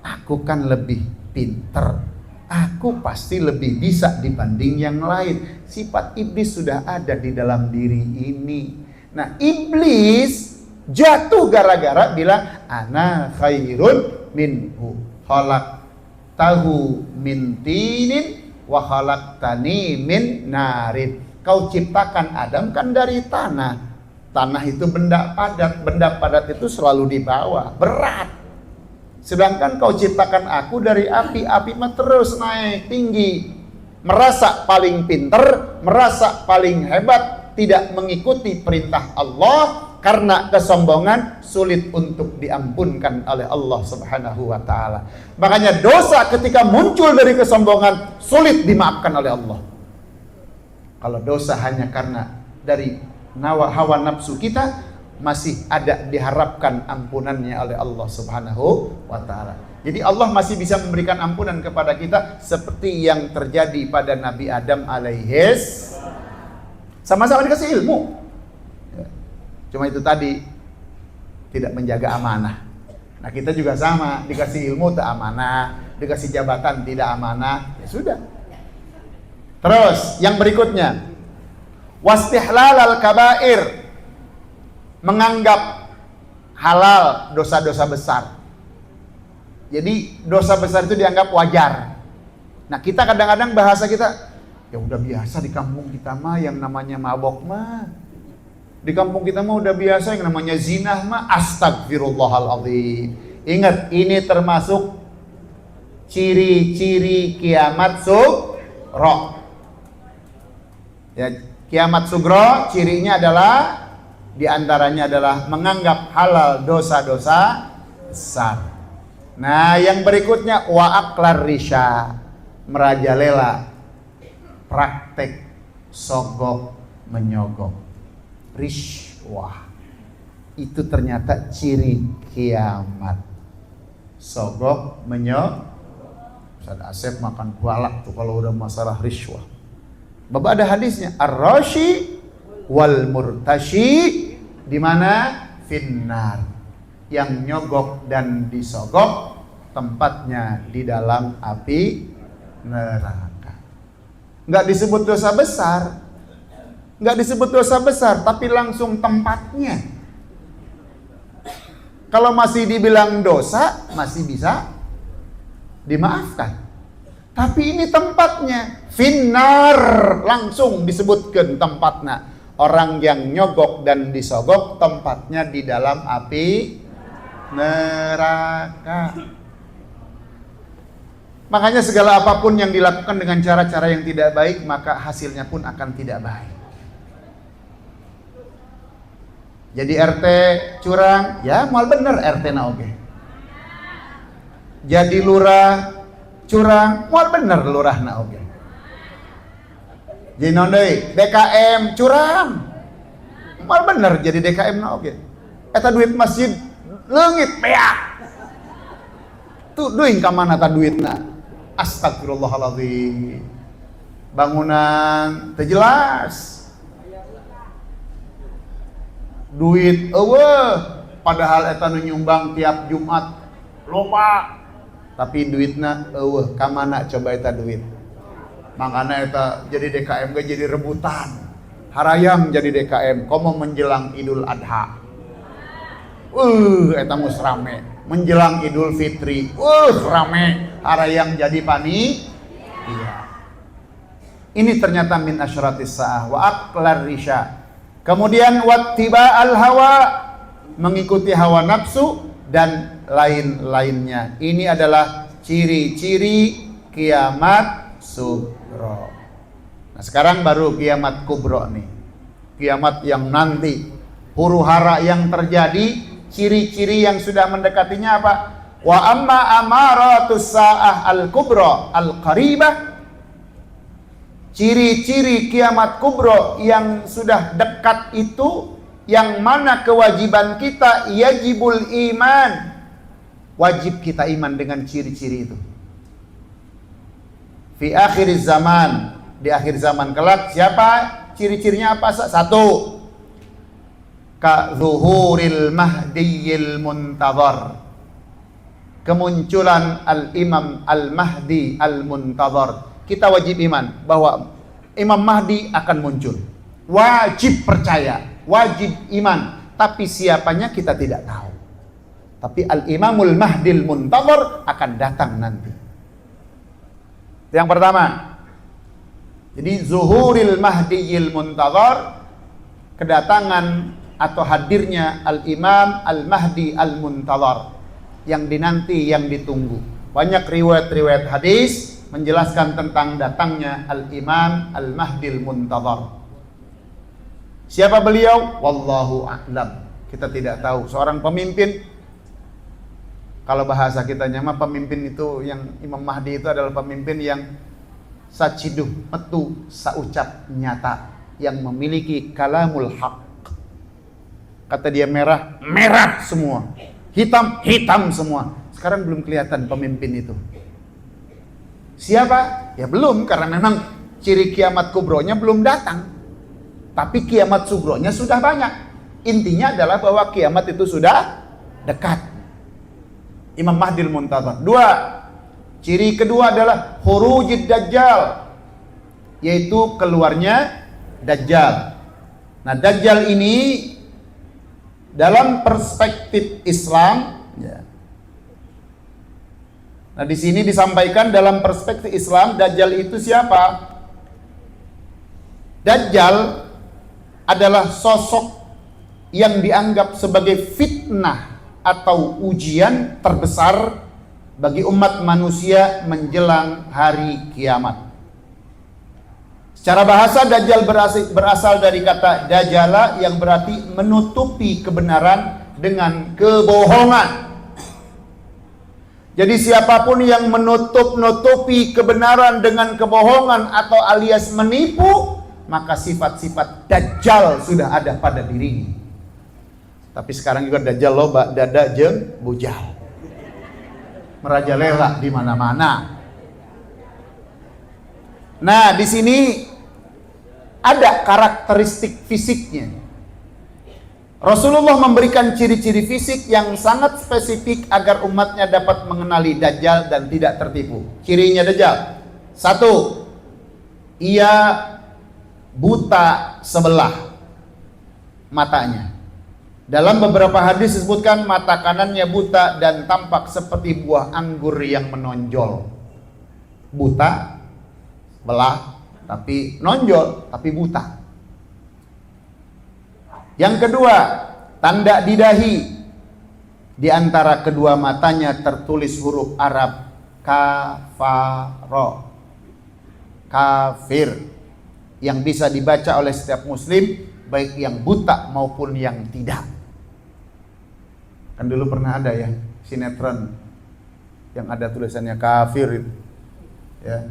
aku kan lebih pinter, aku pasti lebih bisa dibanding yang lain. Sifat iblis sudah ada di dalam diri ini. Nah, iblis jatuh gara-gara bilang ana khairun minhu khalaqtahu min tinin wa khalaqtani min narin. Kau ciptakan Adam kan dari tanah. Tanah itu benda padat. Benda padat itu selalu di bawah, berat. Sedangkan kau ciptakan aku dari api. Api mah terus naik tinggi. Merasa paling pinter, merasa paling hebat, tidak mengikuti perintah Allah. Karena kesombongan sulit untuk diampunkan oleh Allah Subhanahu wa ta'ala. Makanya dosa ketika muncul dari kesombongan sulit dimaafkan oleh Allah. Kalau dosa hanya karena dari hawa nafsu kita, masih ada diharapkan ampunannya oleh Allah Subhanahu wa ta'ala. Jadi Allah masih bisa memberikan ampunan kepada kita seperti yang terjadi pada Nabi Adam alaihis. Sama-sama dikasih ilmu. Cuma itu tadi, tidak menjaga amanah. Nah, kita juga sama, dikasih ilmu tak amanah, dikasih jabatan tidak amanah, ya sudah. Terus yang berikutnya, wastihlal al-kabair, menganggap halal dosa-dosa besar. Jadi dosa besar itu dianggap wajar. Nah, kita kadang-kadang bahasa kita, ya udah biasa di kampung kita mah yang namanya mabok mah. Di kampung kita mah udah biasa yang namanya zina mah, astagfirullahaladzim. Ingat, ini termasuk ciri-ciri kiamat sugro. Ya, kiamat sugro cirinya adalah, diantaranya adalah menganggap halal dosa-dosa besar. Nah, yang berikutnya wa aklar risya, merajalela, praktek sogok menyogok, rishwah. Itu ternyata ciri kiamat. Sogok menyogok. Ustaz Asep makan kualak tuh kalau udah masalah rishwah. Bapak ada hadisnya, ar-rashi wal murtashi, di mana finnar, yang nyogok dan disogok tempatnya di dalam api neraka. Nggak disebut dosa besar, nggak disebut dosa besar, tapi langsung tempatnya. Kalau masih dibilang dosa, masih bisa dimaafkan. Tapi ini tempatnya, finnar, langsung disebutkan tempatnya. Orang yang nyogok dan disogok tempatnya di dalam api neraka. Makanya segala apapun yang dilakukan dengan cara-cara yang tidak baik, maka hasilnya pun akan tidak baik. Jadi RT curang, ya mal bener RT na oke. Jadi lurah curang, mal bener lurah na oke. Jadi nondoi DKM curang, mal bener jadi DKM na oke. Eta duit masjid leungit beak. Tuh duing ka mana ta duitna? Astagfirullahaladzim. Bangunan teu jelas. Duit padahal eta nu nyumbang tiap Jumat loba, tapi duitna ka mana coba eta duit. Makana eta jadi DKM ge jadi rebutan. Harayam jadi DKM komo menjelang Idul Adha. Eta mus rame. Menjelang Idul Fitri, rame. Harayam jadi panitia. Ini ternyata min asyratis saah wa aqlar risya. Kemudian wattiba al-hawa, mengikuti hawa nafsu dan lain-lainnya. Ini adalah ciri-ciri kiamat sugro. Nah, sekarang baru kiamat kubro nih. Kiamat yang nanti, huru-hara yang terjadi, ciri-ciri yang sudah mendekatinya apa? Wa amma amaratus sa'ah al-kubro al-qaribah. Ciri-ciri kiamat kubro yang sudah dekat itu, yang mana kewajiban kita yajibul iman, wajib kita iman dengan ciri-ciri itu. Fi akhir zaman, di akhir zaman kelak, siapa ciri-cirinya apa? Satu, ka zuhuril mahdiyil muntazar, kemunculan al-imam al-mahdi al-muntazar. Kita wajib iman bahwa Imam Mahdi akan muncul. Wajib percaya, wajib iman. Tapi siapanya kita tidak tahu. Tapi Al-Imamul Mahdil Muntazar akan datang nanti. Yang pertama. Jadi Zuhuril Mahdiyil Muntazar, kedatangan atau hadirnya Al-Imam Al-Mahdi Al-Muntazar, yang dinanti, yang ditunggu. Banyak riwayat-riwayat hadis menjelaskan tentang datangnya Al-Imam Al-Mahdil Muntazar. Siapa beliau? Wallahu a'lam. Kita tidak tahu. Seorang pemimpin, kalau bahasa kita mah pemimpin itu, yang Imam Mahdi itu adalah pemimpin yang saciduh metu saucap nyata, yang memiliki kalamul haq. Kata dia merah, merah semua. Hitam, hitam semua. Sekarang belum kelihatan pemimpin itu. Siapa? Ya belum, karena memang ciri kiamat kubronya belum datang. Tapi kiamat sugronya sudah banyak. Intinya adalah bahwa kiamat itu sudah dekat. Imam Mahdil Muntazar. Dua, ciri kedua adalah khurujid Dajjal, yaitu keluarnya Dajjal. Nah, Dajjal ini dalam perspektif Islam, ya. Nah, di sini disampaikan dalam perspektif Islam, Dajjal itu siapa? Dajjal adalah sosok yang dianggap sebagai fitnah atau ujian terbesar bagi umat manusia menjelang hari kiamat. Secara bahasa, Dajjal berasal dari kata dajjala, yang berarti menutupi kebenaran dengan kebohongan. Jadi siapapun yang menutup-nutupi kebenaran dengan kebohongan atau alias menipu, maka sifat-sifat Dajjal sudah ada pada dirinya. Tapi sekarang juga Dajjal loba dada jeung bujal, merajalela di mana-mana. Nah, di sini ada karakteristik fisiknya. Rasulullah memberikan ciri-ciri fisik yang sangat spesifik agar umatnya dapat mengenali Dajjal dan tidak tertipu. Cirinya Dajjal: 1, ia buta sebelah matanya. Dalam beberapa hadis disebutkan mata kanannya buta dan tampak seperti buah anggur yang menonjol. Buta sebelah tapi nonjol, tapi buta. Yang kedua, tanda di dahi. Di antara kedua matanya tertulis huruf Arab kafaro, kafir, yang bisa dibaca oleh setiap muslim, baik yang buta maupun yang tidak. Kan dulu pernah ada ya sinetron yang ada tulisannya kafir itu, ya,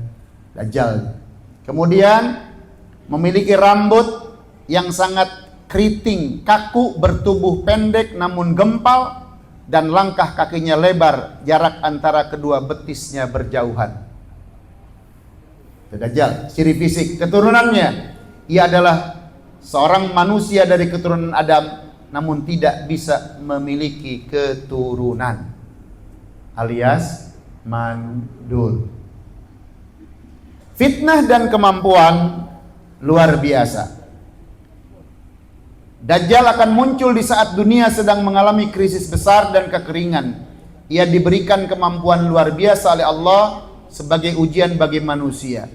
Dajjal. Kemudian memiliki rambut yang sangat keriting, kaku, bertubuh pendek namun gempal, dan langkah kakinya lebar, jarak antara kedua betisnya berjauhan. Dajjal, ciri fisik. Keturunannya, ia adalah seorang manusia dari keturunan Adam namun tidak bisa memiliki keturunan, alias mandul. Fitnah dan kemampuan luar biasa. Dajjal akan muncul di saat dunia sedang mengalami krisis besar dan kekeringan. Ia diberikan kemampuan luar biasa oleh Allah sebagai ujian bagi manusia.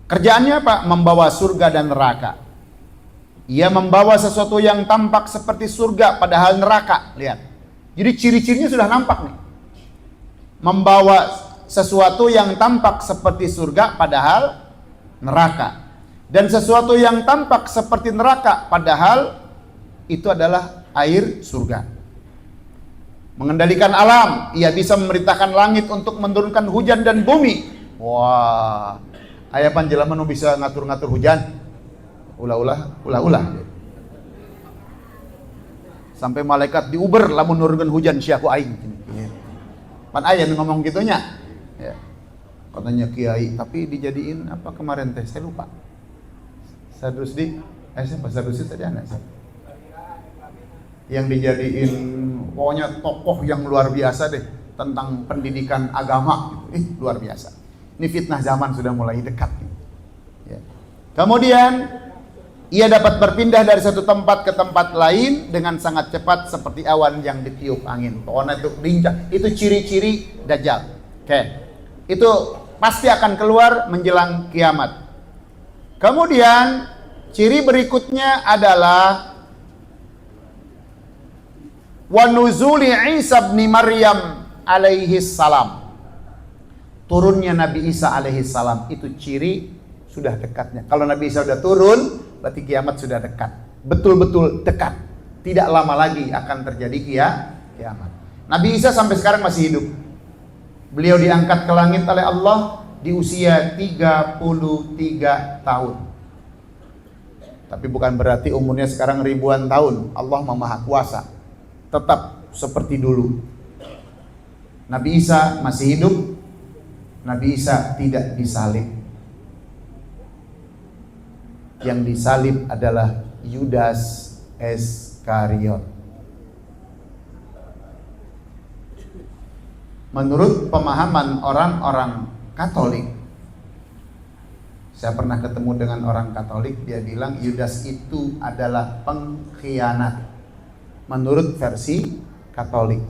Kerjaannya apa? Membawa surga dan neraka. Ia membawa sesuatu yang tampak seperti surga padahal neraka. Lihat. Jadi ciri-cirinya sudah nampak nih. Membawa sesuatu yang tampak seperti surga padahal neraka. Dan sesuatu yang tampak seperti neraka padahal itu adalah air surga. Mengendalikan alam, ia bisa memerintahkan langit untuk menurunkan hujan dan bumi. Wah, aya panjelema nu bisa ngatur-ngatur hujan. Ulah. Sampai malaikat diuber lamun nurunkeun hujan sia ku aing. Pan aya nu ngomong gitunya. Ya. Katanya kiai, tapi dijadiin apa kemarin teh saya lupa. Sadrusdi, siapa Sadrusdi tadi anak siapa? Yang dijadiin pokoknya tokoh yang luar biasa deh tentang pendidikan agama gitu. Luar biasa. Ini fitnah zaman sudah mulai dekat nih. Ya. Kemudian ia dapat berpindah dari satu tempat ke tempat lain dengan sangat cepat seperti awan yang ditiup angin. Pokoknya itu lincah. Itu ciri-ciri Dajjal. Oke. Itu pasti akan keluar menjelang kiamat. Kemudian ciri berikutnya adalah wa nuzuli Isa bin Maryam alaihi salam. Turunnya Nabi Isa alaihi salam itu ciri sudah dekatnya. Kalau Nabi Isa sudah turun, berarti kiamat sudah dekat. Betul-betul dekat. Tidak lama lagi akan terjadi kiamat. Nabi Isa sampai sekarang masih hidup. Beliau diangkat ke langit oleh Allah di usia 33 tahun. Tapi bukan berarti umurnya sekarang ribuan tahun. Allah Maha Kuasa. Tetap seperti dulu. Nabi Isa masih hidup. Nabi Isa tidak disalib. Yang disalib adalah Yudas Iskariot. Menurut pemahaman orang-orang Katolik, saya pernah ketemu dengan orang Katolik, dia bilang Yudas itu adalah pengkhianat. Menurut versi Katolik.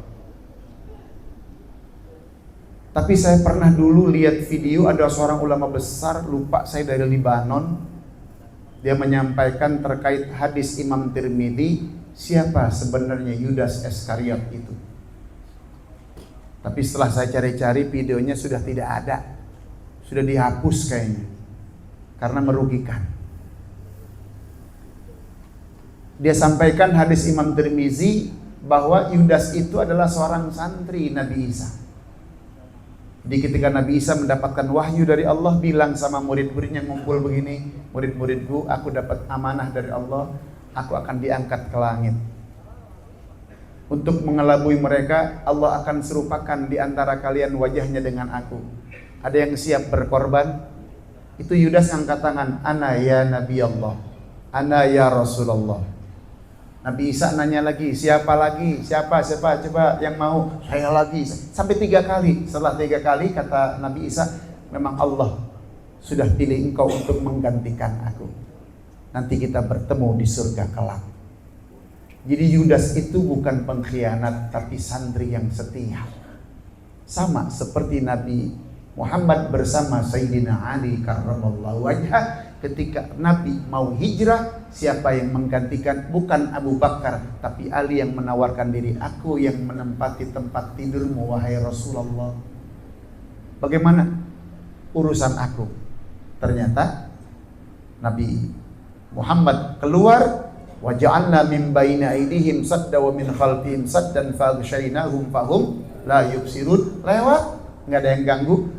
Tapi saya pernah dulu lihat video ada seorang ulama besar, lupa saya dari Libanon. Dia menyampaikan terkait hadis Imam Tirmidzi, siapa sebenarnya Yudas Iskariot itu. Tapi setelah saya cari-cari videonya sudah tidak ada. Sudah dihapus kayaknya. Karena merugikan. Dia sampaikan hadis Imam Tirmidzi bahwa Yudas itu adalah seorang santri Nabi Isa. Jadi ketika Nabi Isa mendapatkan wahyu dari Allah, bilang sama murid-muridnya ngumpul begini, murid-muridku, aku dapat amanah dari Allah, aku akan diangkat ke langit. Untuk mengelabui mereka, Allah akan serupakan di antara kalian wajahnya dengan aku. Ada yang siap berkorban? Itu Yudas angkat tangan, ana ya Nabi Allah, ana ya Rasulullah. Nabi Isa nanya lagi, siapa lagi? Siapa? Coba yang mau. Saya lagi. Sampai 3 kali. Setelah 3 kali kata Nabi Isa, memang Allah sudah pilih engkau untuk menggantikan aku. Nanti kita bertemu di surga kelak. Jadi Yudas itu bukan pengkhianat, tapi santri yang setia. Sama seperti Nabi Muhammad bersama Sayyidina Ali karramallahu wajhah. Ketika Nabi mau hijrah, siapa yang menggantikan? Bukan Abu Bakar, tapi Ali yang menawarkan diri. Aku yang menempati tempat tidurmu, wahai Rasulullah. Bagaimana urusan aku? Ternyata Nabi Muhammad keluar, wa ja'alna min baini aydihim sadda wa min khalfihim saddan faghshaynahum fahum la yubsirun. Lewat, enggak ada yang ganggu.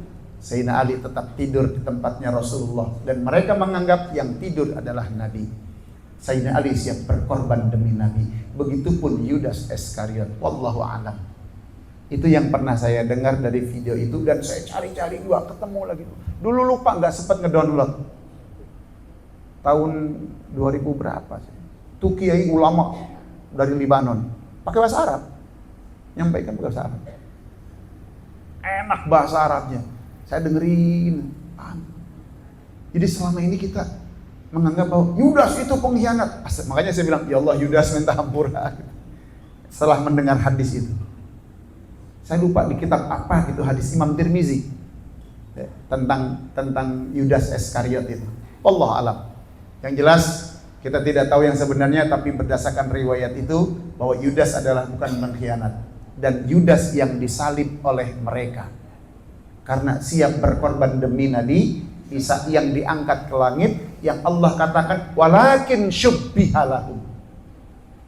Sayyidina Ali tetap tidur di tempatnya Rasulullah, dan mereka menganggap yang tidur adalah Nabi. Sayyidina Ali siap berkorban demi Nabi. Begitupun Yudas Iskariot. Wallahu a'lam. Itu yang pernah saya dengar dari video itu, dan saya cari-cari juga ketemu lagi. Dulu lupa, nggak sempat ngedownload. Tahun 2000 berapa sih? Itu kiai ulama dari Libanon pakai bahasa Arab, nyampaikan pakai bahasa Arab. Enak bahasa Arabnya. Saya dengerin. Jadi selama ini kita menganggap bahwa Yudas itu pengkhianat. Makanya saya bilang, ya Allah, Yudas minta ampura. Setelah mendengar hadis itu, saya lupa di kitab apa itu, hadis Imam Tirmizi tentang Yudas Iskariot itu. Wallahu alam. Yang jelas kita tidak tahu yang sebenarnya, tapi berdasarkan riwayat itu bahwa Yudas adalah bukan pengkhianat, dan Yudas yang disalib oleh mereka karena siap berkorban demi Nabi Isa yang diangkat ke langit, yang Allah katakan walakin syubbihalahum,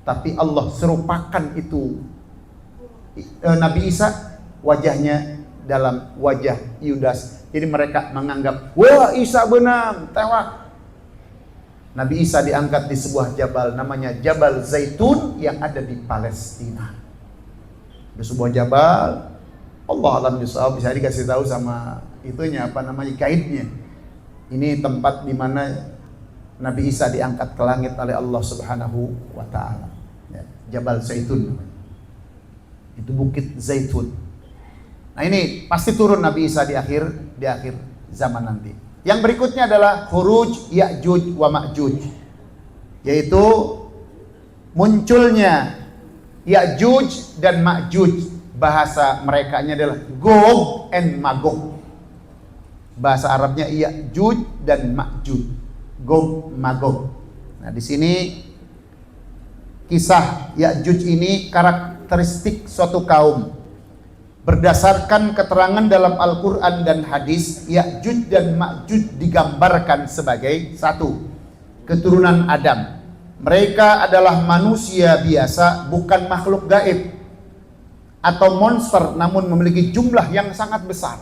tapi Allah serupakan itu Nabi Isa wajahnya dalam wajah Yudas. Jadi mereka menganggap, wah Isa benar, tewak. Nabi Isa diangkat di sebuah jabal namanya Jabal Zaitun yang ada di Palestina. Ada sebuah jabal, Allah alam bisawab, bisa dikasih tahu sama itunya apa namanya, gaibnya. Ini tempat di mana Nabi Isa diangkat ke langit oleh Allah Subhanahu wa taala. Ya, Jabal Zaitun. Itu bukit Zaitun. Nah, ini pasti turun Nabi Isa di akhir zaman nanti. Yang berikutnya adalah khuruj Ya'juj wa Ma'juj, yaitu munculnya Ya'juj dan Ma'juj. Bahasa merekanya adalah Gog and Magog. Bahasa Arabnya Ya'juj dan Ma'juj, Gog Magog. Nah, di sini kisah Ya'juj ini karakteristik suatu kaum. Berdasarkan keterangan dalam Al-Quran dan hadis, Ya'juj dan Ma'juj digambarkan sebagai satu, keturunan Adam. Mereka adalah manusia biasa, bukan makhluk gaib atau monster, namun memiliki jumlah yang sangat besar.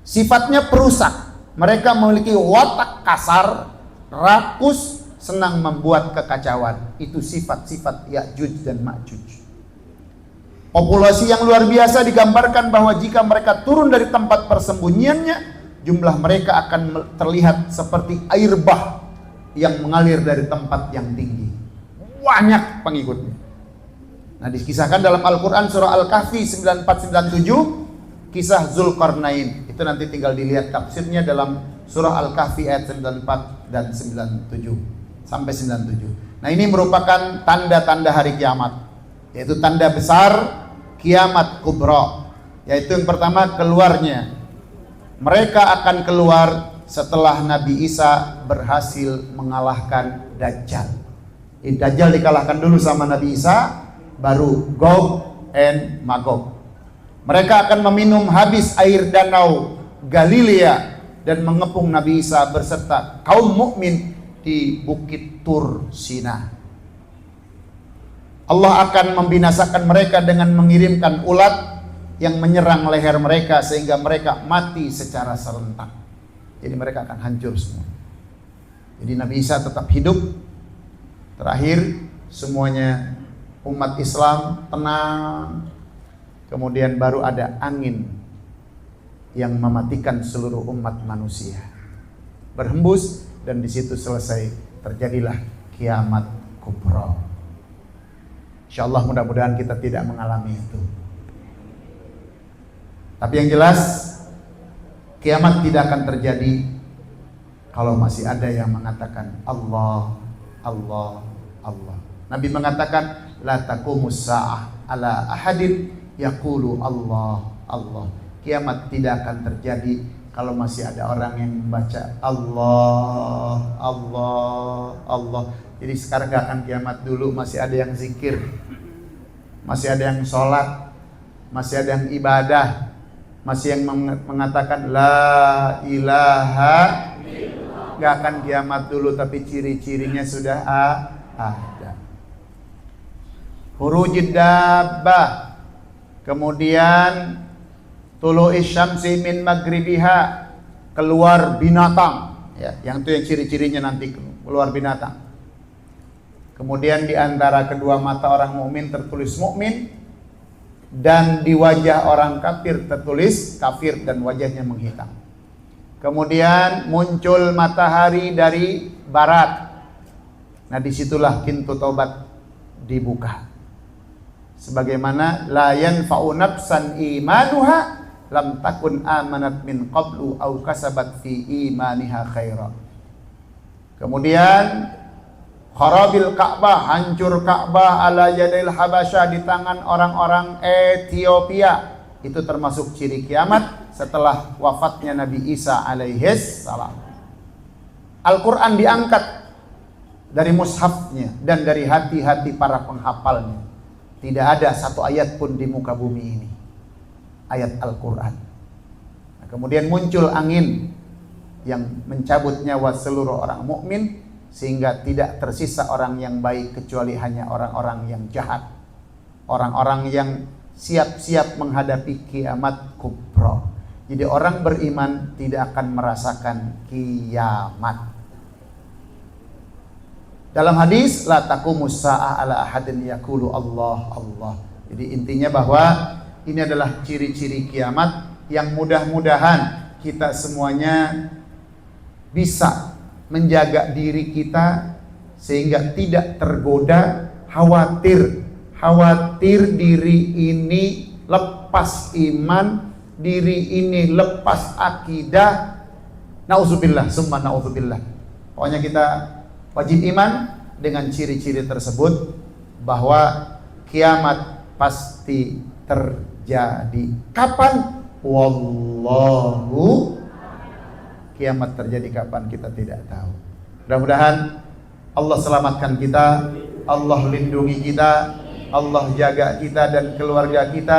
Sifatnya perusak. Mereka memiliki watak kasar, rakus, senang membuat kekacauan. Itu sifat-sifat Ya'juj dan Ma'juj. Populasi yang luar biasa digambarkan bahwa jika mereka turun dari tempat persembunyiannya, jumlah mereka akan terlihat seperti air bah yang mengalir dari tempat yang tinggi. Banyak pengikutnya. Nah, dikisahkan dalam Al-Quran surah Al-Kahfi 94-97, kisah Zulkarnain. Itu nanti tinggal dilihat tafsirnya dalam surah Al-Kahfi ayat 94 dan 97 sampai 97. Nah, ini merupakan tanda-tanda hari kiamat, yaitu tanda besar kiamat kubra, yaitu yang pertama keluarnya. Mereka akan keluar setelah Nabi Isa berhasil mengalahkan Dajjal. Dajjal dikalahkan dulu sama Nabi Isa, baru Gog and Magog. Mereka akan meminum habis air danau Galilea dan mengepung Nabi Isa berserta kaum mukmin di Bukit Tur Sina. Allah akan membinasakan mereka dengan mengirimkan ulat yang menyerang leher mereka sehingga mereka mati secara serentak. Jadi mereka akan hancur semua. Jadi Nabi Isa tetap hidup. Terakhir semuanya umat Islam tenang. Kemudian baru ada angin yang mematikan seluruh umat manusia. Berhembus, dan di situ selesai, terjadilah kiamat kubra. Insyaallah mudah-mudahan kita tidak mengalami itu. Tapi yang jelas kiamat tidak akan terjadi kalau masih ada yang mengatakan Allah, Allah, Allah. Nabi mengatakan la taqumus sa'ah ala ahadin yaqulu Allah, Allah. Kiamat tidak akan terjadi kalau masih ada orang yang membaca Allah, Allah, Allah. Jadi sekarang gak akan kiamat, dulu masih ada yang zikir, masih ada yang sholat, masih ada yang ibadah, masih yang mengatakan la ilaha. Gak akan kiamat dulu, tapi ciri-cirinya sudah ada. Hurujid dabbah, kemudian tulu'is syamsi min maghribiha, keluar binatang, ya, yang itu yang ciri-cirinya nanti keluar binatang. Kemudian di antara kedua mata orang mukmin tertulis mukmin, dan di wajah orang kafir tertulis kafir dan wajahnya menghitam. Kemudian muncul matahari dari barat. Nah, disitulah pintu taubat dibuka. Sebagaimana la yanfa'u nafsan imanuha lam takun amanat min qablu aw kasabat fi imaniha khaira. Kemudian kharabil Ka'bah, hancur Ka'bah ala yadil Habasyah, di tangan orang-orang Ethiopia. Itu termasuk ciri kiamat setelah wafatnya Nabi Isa alaihis salam. Al-Quran diangkat dari mushafnya dan dari hati-hati para penghafalnya. Tidak ada satu ayat pun di muka bumi ini, ayat Al-Quran. Nah, kemudian muncul angin yang mencabut nyawa seluruh orang mukmin, sehingga tidak tersisa orang yang baik kecuali hanya orang-orang yang jahat, orang-orang yang siap-siap menghadapi kiamat kubra. Jadi orang beriman tidak akan merasakan kiamat. Dalam hadis la taqumus sa'ah ala ahadin yaqulu Allah, Allah. Jadi intinya bahwa ini adalah ciri-ciri kiamat yang mudah-mudahan kita semuanya bisa menjaga diri kita sehingga tidak tergoda khawatir diri ini lepas iman, diri ini lepas akidah. Nauzubillah, summa nauzubillah. Pokoknya kita wajib iman dengan ciri-ciri tersebut, bahwa kiamat pasti terjadi. Kapan? Wallahu, kiamat terjadi kapan kita tidak tahu. Mudah-mudahan Allah selamatkan kita, Allah lindungi kita, Allah jaga kita dan keluarga kita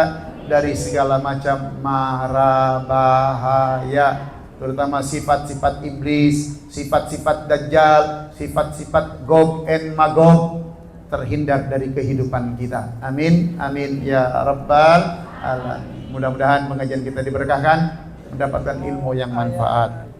dari segala macam mara bahaya, terutama sifat-sifat iblis, sifat-sifat dajjal, sifat-sifat Gog and Magog, terhindar dari kehidupan kita. Amin, amin ya rabbal alamin. Mudah-mudahan pengajian kita diberkahkan, mendapatkan ilmu yang manfaat.